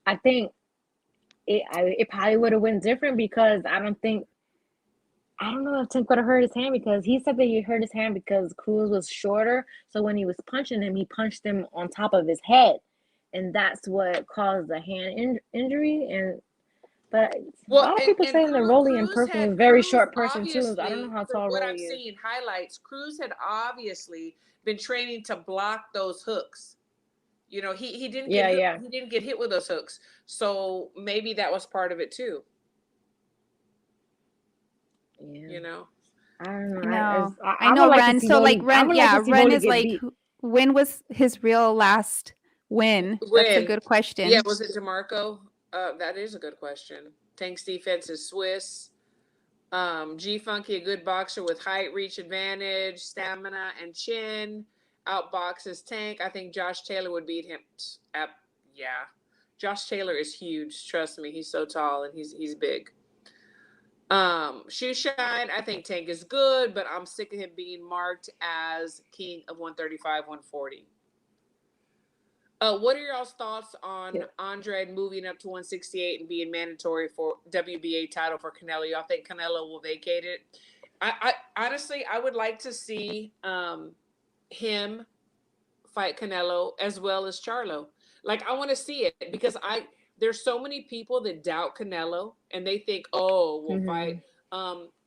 I think it probably would have went different because I don't know if Tank would have hurt his hand because he said that he hurt his hand because Cruz was shorter. So when he was punching him, he punched him on top of his head, and that's what caused the hand injury. But a lot of people saying that Rolly in person was a very short person too. So I don't know how From tall what Rolly I've is. seen highlights, Cruz had obviously been training to block those hooks. You know, he didn't get he didn't get hit with those hooks. So maybe that was part of it too. Yeah. You know, I don't know. I know like Ren. So like Ren, Ren is like, beat. when was his real last win? That's a good question. Yeah, was it DeMarco? That is a good question. Tank's defense is Swiss. G Funky, a good boxer with height, reach advantage, stamina, and chin. Outboxes Tank. I think Josh Taylor would beat him. Yeah, Josh Taylor is huge. Trust me, he's so tall and he's big. Shoe Shine, I think Tank is good, but I'm sick of him being marked as king of 135, 140. What are y'all's thoughts on Andrade moving up to 168 and being mandatory for WBA title for Canelo? Y'all think Canelo will vacate it? I honestly, I would like to see him fight Canelo as well as Charlo. Like, I want to see it because there's so many people that doubt Canelo and they think, oh, we'll fight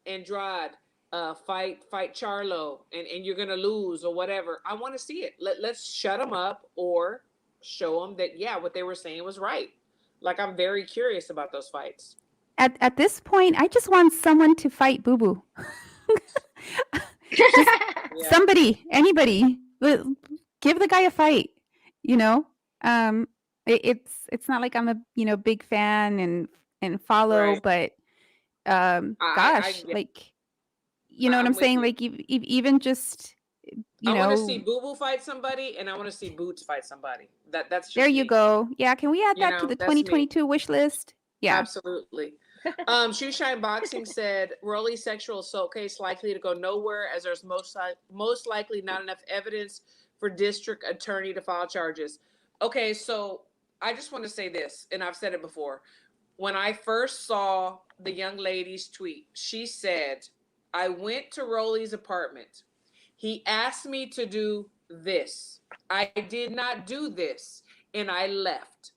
Andrade, fight Charlo, and you're gonna lose or whatever. I want to see it. Let's shut him up or show them that what they were saying was right. Like, I'm very curious about those fights. At this point, I just want someone to fight Boo Boo. Just somebody, anybody, give the guy a fight. You know, it's not like I'm a big fan and follow, but gosh, like, you know what I'm saying? Like, even just. I want to see Boo Boo fight somebody, and I want to see Boots fight somebody. That's just there. You me. go. Yeah, can we add that to the 2022 wish list? Yeah, absolutely. Shoe Shine Boxing said Rolly's sexual assault case likely to go nowhere as there's most likely not enough evidence for district attorney to file charges. Okay, so I just want to say this, and I've said it before. When I first saw the young lady's tweet, she said, "I went to Rolly's apartment. He asked me to do this. I did not do this, and I left."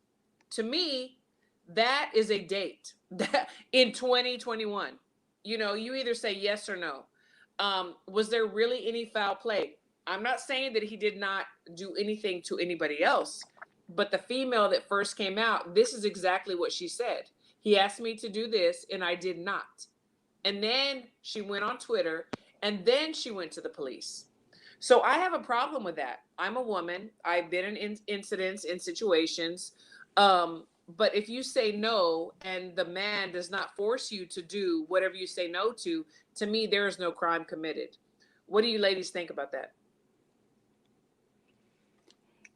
To me, that is a date in 2021. You know, you either say yes or no. Was there really any foul play? I'm not saying that he did not do anything to anybody else, but the female that first came out, this is exactly what she said. He asked me to do this, and I did not. And then she went on Twitter, and then she went to the police. So I have a problem with that. I'm a woman. I've been in incidents, in situations. But if you say no and the man does not force you to do whatever you say no to me, there is no crime committed. What do you ladies think about that?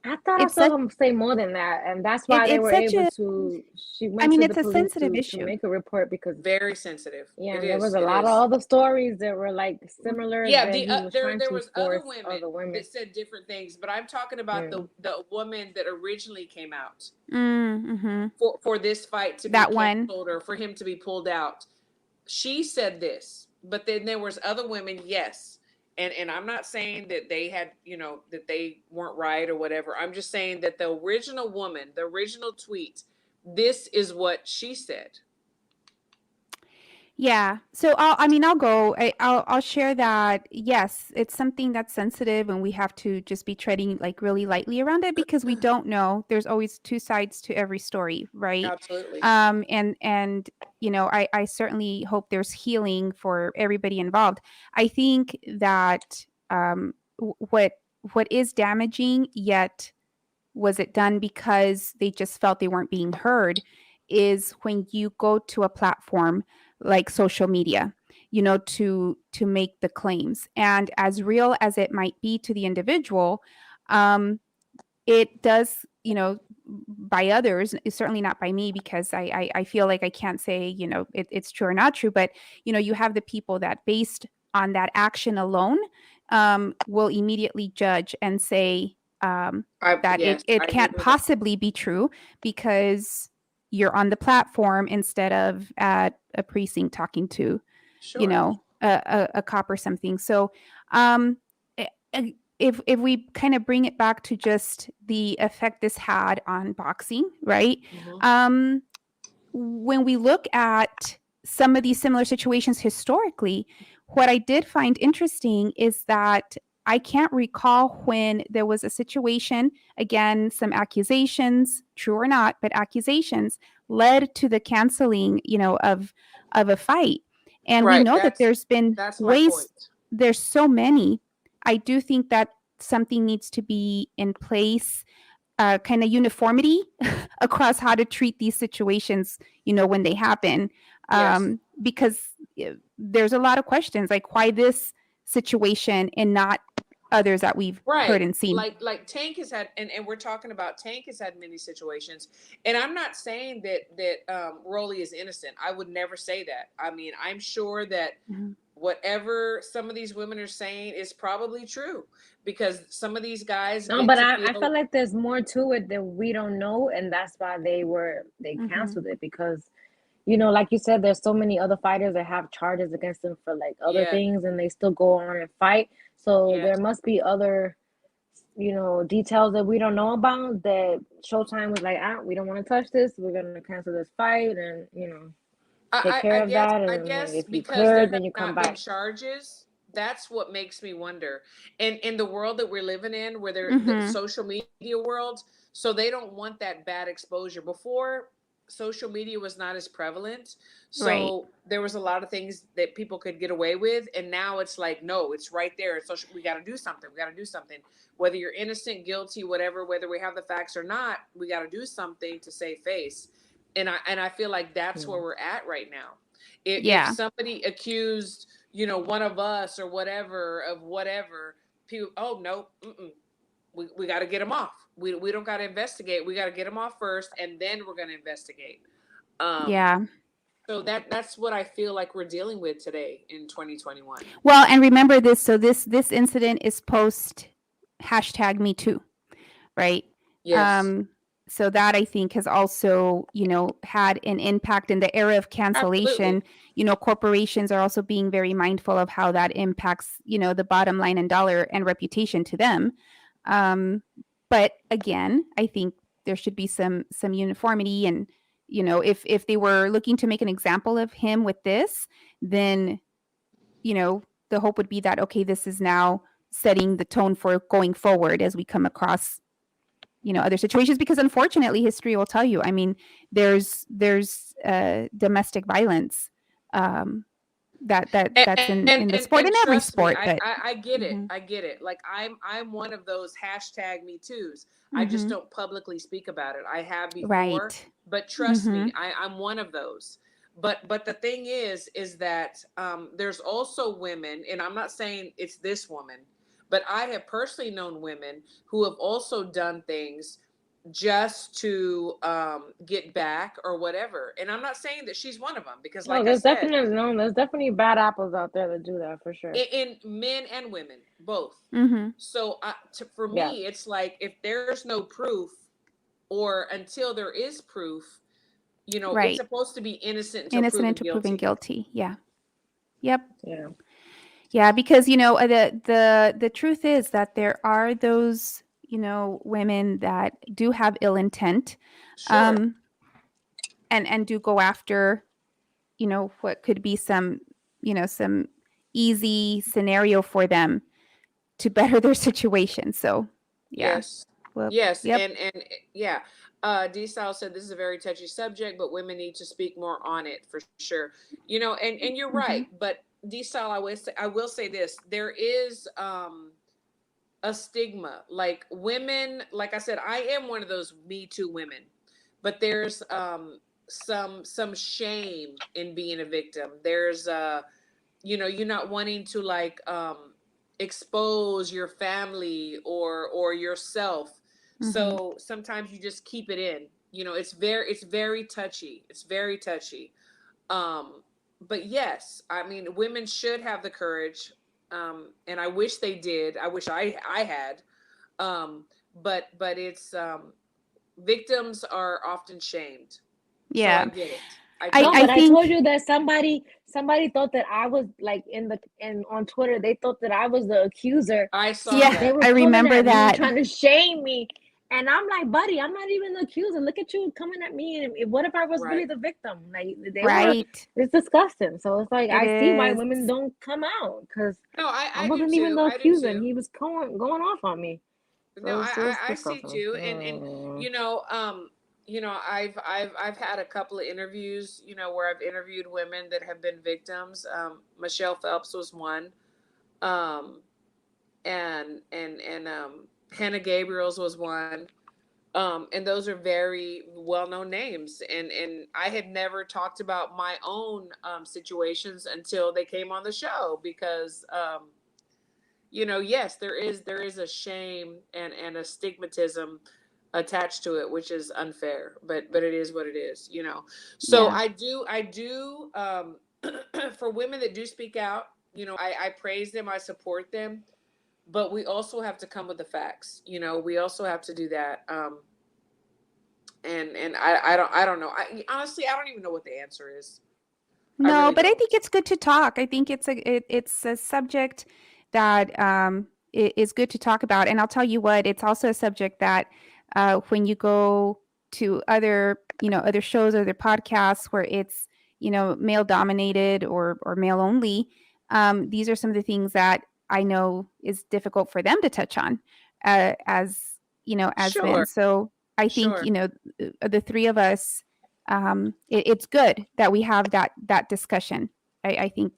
I thought I saw him say more than that, and that's why they were able to. She went to the police sensitive issue to make a report because very sensitive. Yeah, there was a lot of other stories that were like similar. Yeah, there was other women that said different things, but I'm talking about the woman that originally came out for this fight to be canceled or for him to be pulled out. She said this, but then there was other women, yes. And I'm not saying that they had, that they weren't right or whatever. I'm just saying that the original woman, the original tweet, this is what she said. Yeah. So I'll go. I'll share that. Yes, it's something that's sensitive, and we have to just be treading like really lightly around it because we don't know. There's always two sides to every story, right? Absolutely. And I certainly hope there's healing for everybody involved. I think that what what is damaging, yet was it done because they just felt they weren't being heard, is when you go to a platform like social media, to make the claims. And as real as it might be to the individual, um, it does, by others, it's certainly not by me, because I feel like I can't say, it's true or not true, but, you have the people that, based on that action alone, will immediately judge and say, that Yes, it I agree can't with that. possibly be true because you're on the platform instead of at a precinct talking to, Sure. a cop or something. So, um, eh, eh, if we kind of bring it back to just the effect this had on boxing, right? Mhm. When we look at some of these similar situations historically, what I did find interesting is that I can't recall when there was a situation, again, some accusations, true or not, but accusations led to the canceling, of a fight. And we Right. know that there's been That's my ways, point. there's so many. I do think that something needs to be in place, kind of uniformity across how to treat these situations, when they happen. Yes. Because there's a lot of questions, like why this situation and not others that we've heard Right. and seen. Like Tank has had, and we're talking about Tank has had many situations. And I'm not saying that Rolly is innocent. I would never say that. I mean, I'm sure that Mhm. whatever some of these women are saying is probably true, because some of these guys No, get but to I feel feel. like there's more to it that we don't know, and that's why they Mhm. canceled it, because like you said, there's so many other fighters that have charges against them for like other Yeah. things, and they still go on and fight. So there Yes. must be other, details that we don't know about, that Showtime was like, we don't want to touch this. We're gonna cancel this fight, and take care of that. I And then guess if you because there clear, have then you come not been back. charges. That's what makes me wonder. And in the world that we're living in, where the Mhm. social media world, so they don't want that bad exposure. Before, social media was not as prevalent, Right. so there was a lot of things that people could get away with. And now it's like, no, it's right there. It's social. We got to do something. We got to do something. Whether you're innocent, guilty, whatever, whether we have the facts or not, we got to do something to save face. And I feel like that's Yeah. where we're at right now. If Yeah. somebody accused, one of us or whatever of whatever, people, oh no, we got to get them off. We don't got to investigate. We got to get them off first, and then we're going to investigate. Um, Yeah. so that's what I feel like we're dealing with today in 2021. Well, and remember this. So this incident is post hashtag Me Too, right? Yes, Um, so that, I think, has also, had an impact in the era of absolutely. cancellation. Corporations are also being very mindful of how that impacts, the bottom line and dollar and reputation to them. Um, but again, I think there should be some uniformity, and if they were looking to make an example of him with this, then the hope would be that, okay, this is now setting the tone for going forward as we come across, other situations, because unfortunately history will tell you, I mean, there's domestic violence, um that's in the sport, And in every trust me, sport, I, but I I get it. mhm, I get it. Like I'm one of those hashtag me too's. I just mhm, don't publicly speak about it. I have before, right, but trust me, mhm, I'm one of those. But the thing is that there's also women, and I'm not saying it's this woman, but I have personally known women who have also done things just to get back or whatever. And I'm not saying that she's one of them, because No, like I there's said, definitely no, there's definitely bad apples out there that do that for sure. in men and women both. mhm, So for Yeah. me, it's like, if there's no proof, or until there is proof, it's right, supposed to be innocent until innocent proven until proven guilty. guilty, yeah, yep. Yeah. Yeah, because the truth is that there are those, women that do have ill intent, Sure. um and do go after, what could be some easy scenario for them to better their situation. So, yeah. Yes. Well, Yes. yep. And yeah. D Style said this is a very touchy subject, but women need to speak more on it for sure. And you're Mhm. right. But D Style, I will say this: there is a stigma. Like women, like I said, I am one of those Me Too women, but there's some shame in being a victim. There's you're not wanting to like expose your family or yourself. So sometimes you just keep it in. It's very touchy. It's very touchy. But yes, I mean, women should have the courage, and I wish they did. I wish I had. Um, but it's victims are often shamed, so I Yeah. get it. I No, I but totally. I think told you that somebody thought that I was like and on Twitter they thought that I was the accuser. I saw yeah, They that. were I coming remember at me that. trying to shame me. And I'm like, buddy, I'm not even the accuser. Look at you coming at me. And what if I was really Right. the victim? Like they were, Right. it's disgusting. So it's like It I see why is. women don't come out because No, I I do wasn't even too. the I do accuser and too. he was going off on me. No, So it's I see disgusting. too, and I've had a couple of interviews, where I've interviewed women that have been victims. Michelle Phelps was one, um, and Hannah Gabriel's was one, and those are very well known names, and I had never talked about my own situations until they came on the show because. Yes, there is a shame and a stigmatism attached to it, which is unfair, but it is what it is. So Yeah. I do for women that do speak out, I praise them, I support them, but we also have to come with the facts. We also have to do that. And I don't know. Honestly, I don't even know what the answer is. I No, really but I don't. think it's good to talk. I think it's a subject that is good to talk about. And I'll tell you what, it's also a subject that when you go to other other shows, other podcasts where it's male dominated or male only, these are some of the things that I know is difficult for them to touch on as as men. Sure, So I think sure. the three of us, it's good that we have that discussion. I think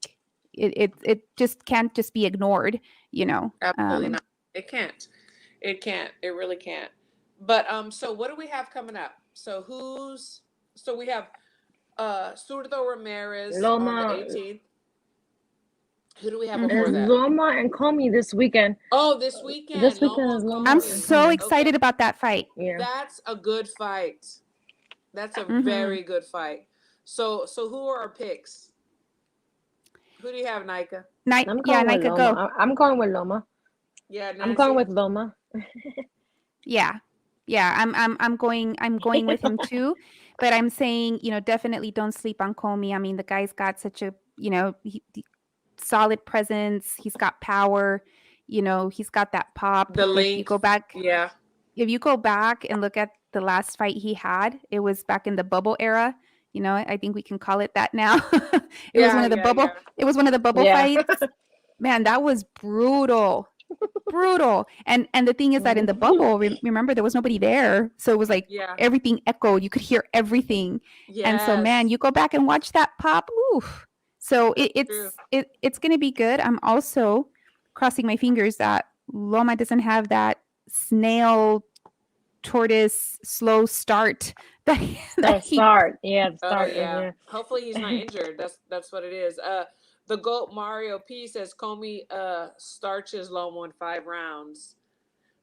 it just can't just be ignored, you know. Absolutely not. It can't. It can't. It really can't. But so what do we have coming up? So we have Zurdo Ramirez on the Loma, 18th. Who do we have before it's Mhm. that? Loma and Comey this weekend. Oh, this weekend, This weekend Lomo is and Loma I'm and Comey. so Comey. Okay, excited about that fight. Yeah. that's a good fight. That's a Hmm. very good fight. So who are our picks? Who do you have, Nika? I'm Yeah, going with Nika, Loma. go. I'm going with Loma. Yeah, I'm going Nancy. with Loma. Yeah. Yeah, I'm going with him too, but I'm saying, definitely don't sleep on Comey. I mean, the guy's got such a, solid presence. He's got power, he's got that pop. The If you go length. back Yeah. if you go back and look at the last fight he had, it was back in the bubble era. I think we can call it that now. Yeah, yeah, yeah. It was one of the bubble Yeah. fights. Man, that was brutal. Brutal. And the thing is that in the bubble, remember there was nobody there. So it was like Yeah. everything echoed. You could hear everything. And so man, Yes. you go back and watch that pop. Ooh. So True. it's gonna be good. I'm also crossing my fingers that Loma doesn't have that snail tortoise slow start that that The he start. Yeah, the Oh start. yeah. Yeah. Hopefully he's not injured. That's what it is. The GOAT Mario P says Comey starches Lomo in 5 rounds.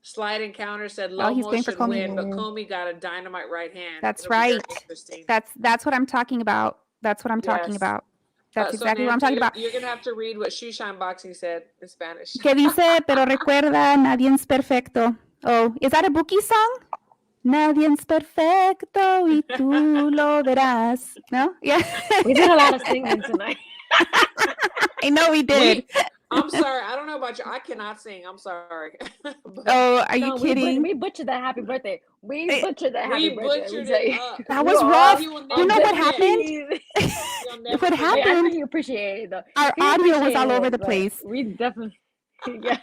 Slide Encounter said oh, he's Lomo going for should Comey. win, but Comey got a dynamite right hand. That's It'll be very right. interesting. That's what I'm talking about. That's what I'm talking Yes. about. That's So exactly what I'm Nancy, talking about. you're gonna have to read what Shoeshine Boxing said in Spanish. ¿Qué dice? Pero recuerda, nadie es perfecto. Oh, is that a Bookie song? Nadie es perfecto y tú lo verás. No? Yeah. We did a lot of singing tonight. I know we did. I'm sorry. I don't know about you. I cannot sing. I'm sorry. But Oh, are you No, kidding? we butchered that happy birthday. We Eh, butchered that happy we birthday. butchered We it say up. That we was were rough. He will You never know what forget. happened? He'll never What forget. I happened? think he appreciated it though. Our He audio was all appreciated over it, the but place. we definitely, yeah,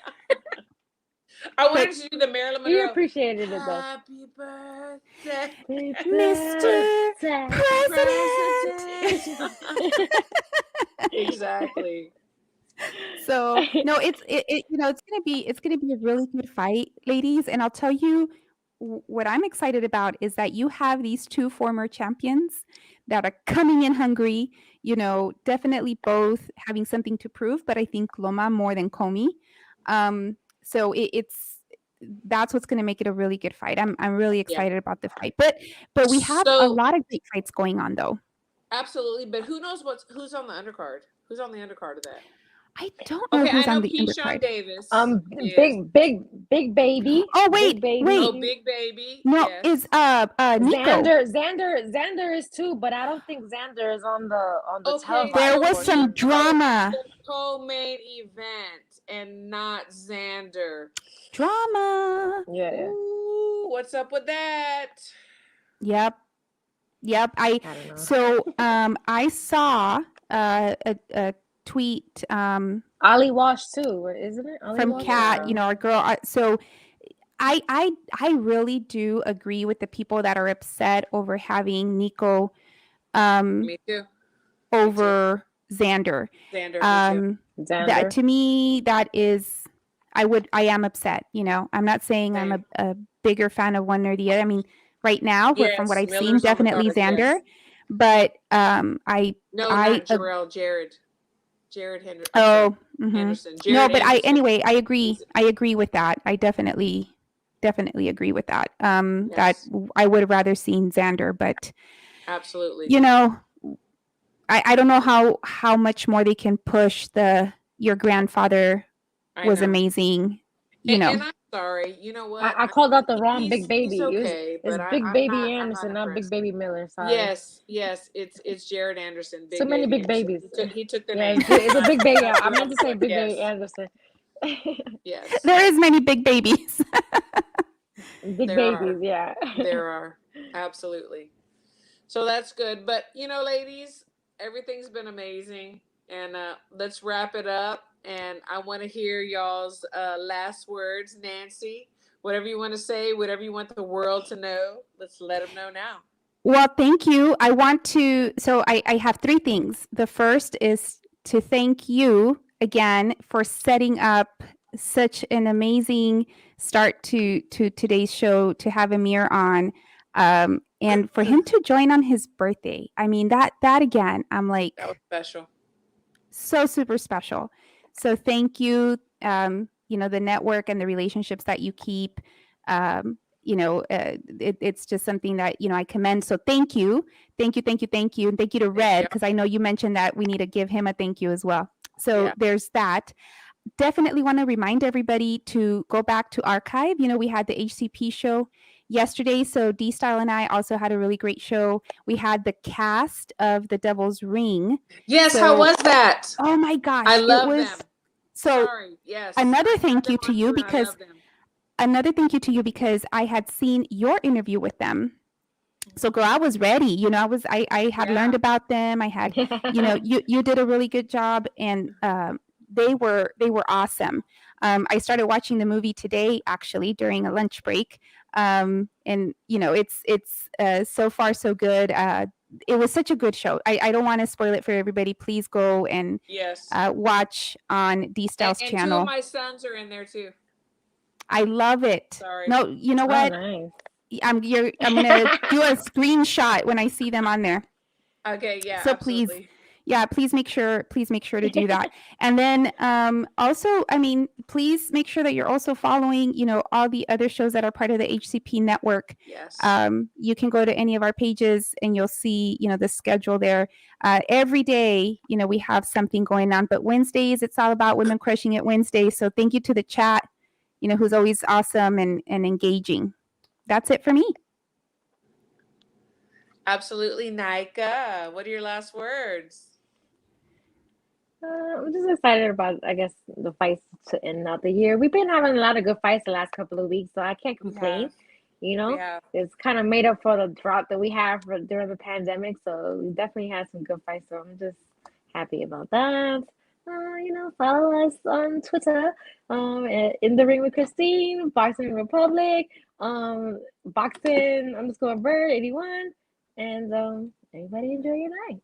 I But wanted to do the Marilyn he Monroe. appreciated it though. Happy birthday, Happy Mr. birthday. President. President. Exactly. So no, it's gonna be a really good fight, ladies. And I'll tell you what I'm excited about is that you have these two former champions that are coming in hungry. Definitely both having something to prove, but I think Loma more than Comey. So it's that's what's going to make it a really good fight. I'm really Yeah. excited about the fight, but we have a So lot of great fights going on though. absolutely, but who knows who's on the undercard? Who's on the undercard of that? I don't know Okay, I who's know on the Keyshawn undercard. Davis. Yes. Big baby. Oh Big wait, baby. wait. Oh, Big Baby. No, Yes. is Nico. Xander is too, but I don't think Xander is on the Okay, televised There so was portion. some drama. the co-main event and not Xander. Drama. Yeah. Ooh, what's up with that? Yep. I don't know. So I saw a tweet Ali Wash too, isn't it? Ali from Wash? Kat, our girl. So I really do agree with the people that are upset over having Nico Me too. over Xander. Xander, me too. That Xander. to me, that is, I am upset. I'm not saying I'm Same. a bigger fan of one or the other. I mean, right now, from what Yes, I've seen, Miller's on the definitely card, Xander. yes. But No, I not Jarrell. Jared Henderson. oh mhm. Henderson. No, Jared but Anderson. I agree with that. I definitely agree with that. That Yes. I would have rather seen Xander, but Absolutely. I don't know how much more they can push your grandfather I was know. amazing. And I'm sorry. You know what? I called out the wrong He's- Big Baby. He's okay, It's but Big I'm Baby not Anderson, not Big impressed. Baby Miller. Sorry. Yes, it's Jared Anderson. So many big Anderson. babies. He took the Yeah, name. it's a Big Baby. I meant to say Big Yes. Baby Anderson. Yes. There is many big babies. Big There babies, are. yeah. There are. Absolutely. So that's good. But ladies, everything's been amazing. And let's wrap it up. And I want to hear y'all's last words. Nancy, whatever you want to say, whatever you want the world to know, let's let them know now. Well, thank you. I want to, so I have three things. The first is to thank you again for setting up such an amazing start to today's show, to have Amir on, and for him to join on his birthday. I mean, that again, I'm like, That was special. So super special. So thank you. The network and the relationships that you keep, it's just something that, I commend. So thank you. And thank you to Red, because I know you mentioned that we need to give him a thank you as well. So there's that. Definitely want to remind everybody to go back to archive. We had the HCP show yesterday. So D Style and I also had a really great show. We had the cast of The Devil's Ring. Yes, So, how was that? Oh my gosh. I love it was, them. So sorry, yes. Another thank you to you because I had seen your interview with them. So girl, I was ready. I had learned about them. I had, you did a really good job, and they were awesome. I started watching the movie today, actually, during a lunch break. And it's so far so good. It was such a good show. I don't want to spoil it for everybody. Please go and watch on D Style's channel. Two of my sons are in there too. I love it. Sorry. No, you know what? Nice. I'm gonna do a screenshot when I see them on there. Okay, yeah. So absolutely. please make sure to do that. And then also, please make sure that you're also following, all the other shows that are part of the HCP network. Yes. You can go to any of our pages and you'll see, the schedule there. Every day, we have something going on, but Wednesdays, it's all about Women Crushing It Wednesday. So thank you to the chat, who's always awesome and engaging. That's it for me. Absolutely. Nika, what are your last words? I'm just excited about, I guess, the fights to end out the year. We've been having a lot of good fights the last couple of weeks, so I can't complain. It's kind of made up for the drop that we had during the pandemic. So we definitely had some good fights. So I'm just happy about that. Follow us on Twitter, In the Ring with Christine, Boxing Republic, Boxing_Bird 81, and everybody enjoy your night.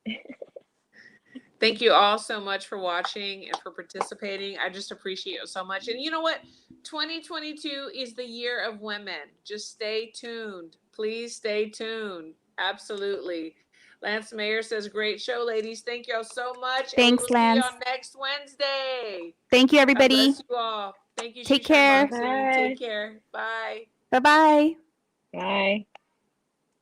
Thank you all so much for watching and for participating. I just appreciate it so much. And you know what? 2022 is the year of women. Just stay tuned. Please stay tuned. Absolutely. Lance Mayer says, great show, ladies. Thank y'all so much. And we Thanks, will see Lance. y'all next Wednesday. Thank you, God everybody. bless you all. Thank you, Take Shusha care. Boxing. Bye. Take care. Bye. Bye-bye. Bye.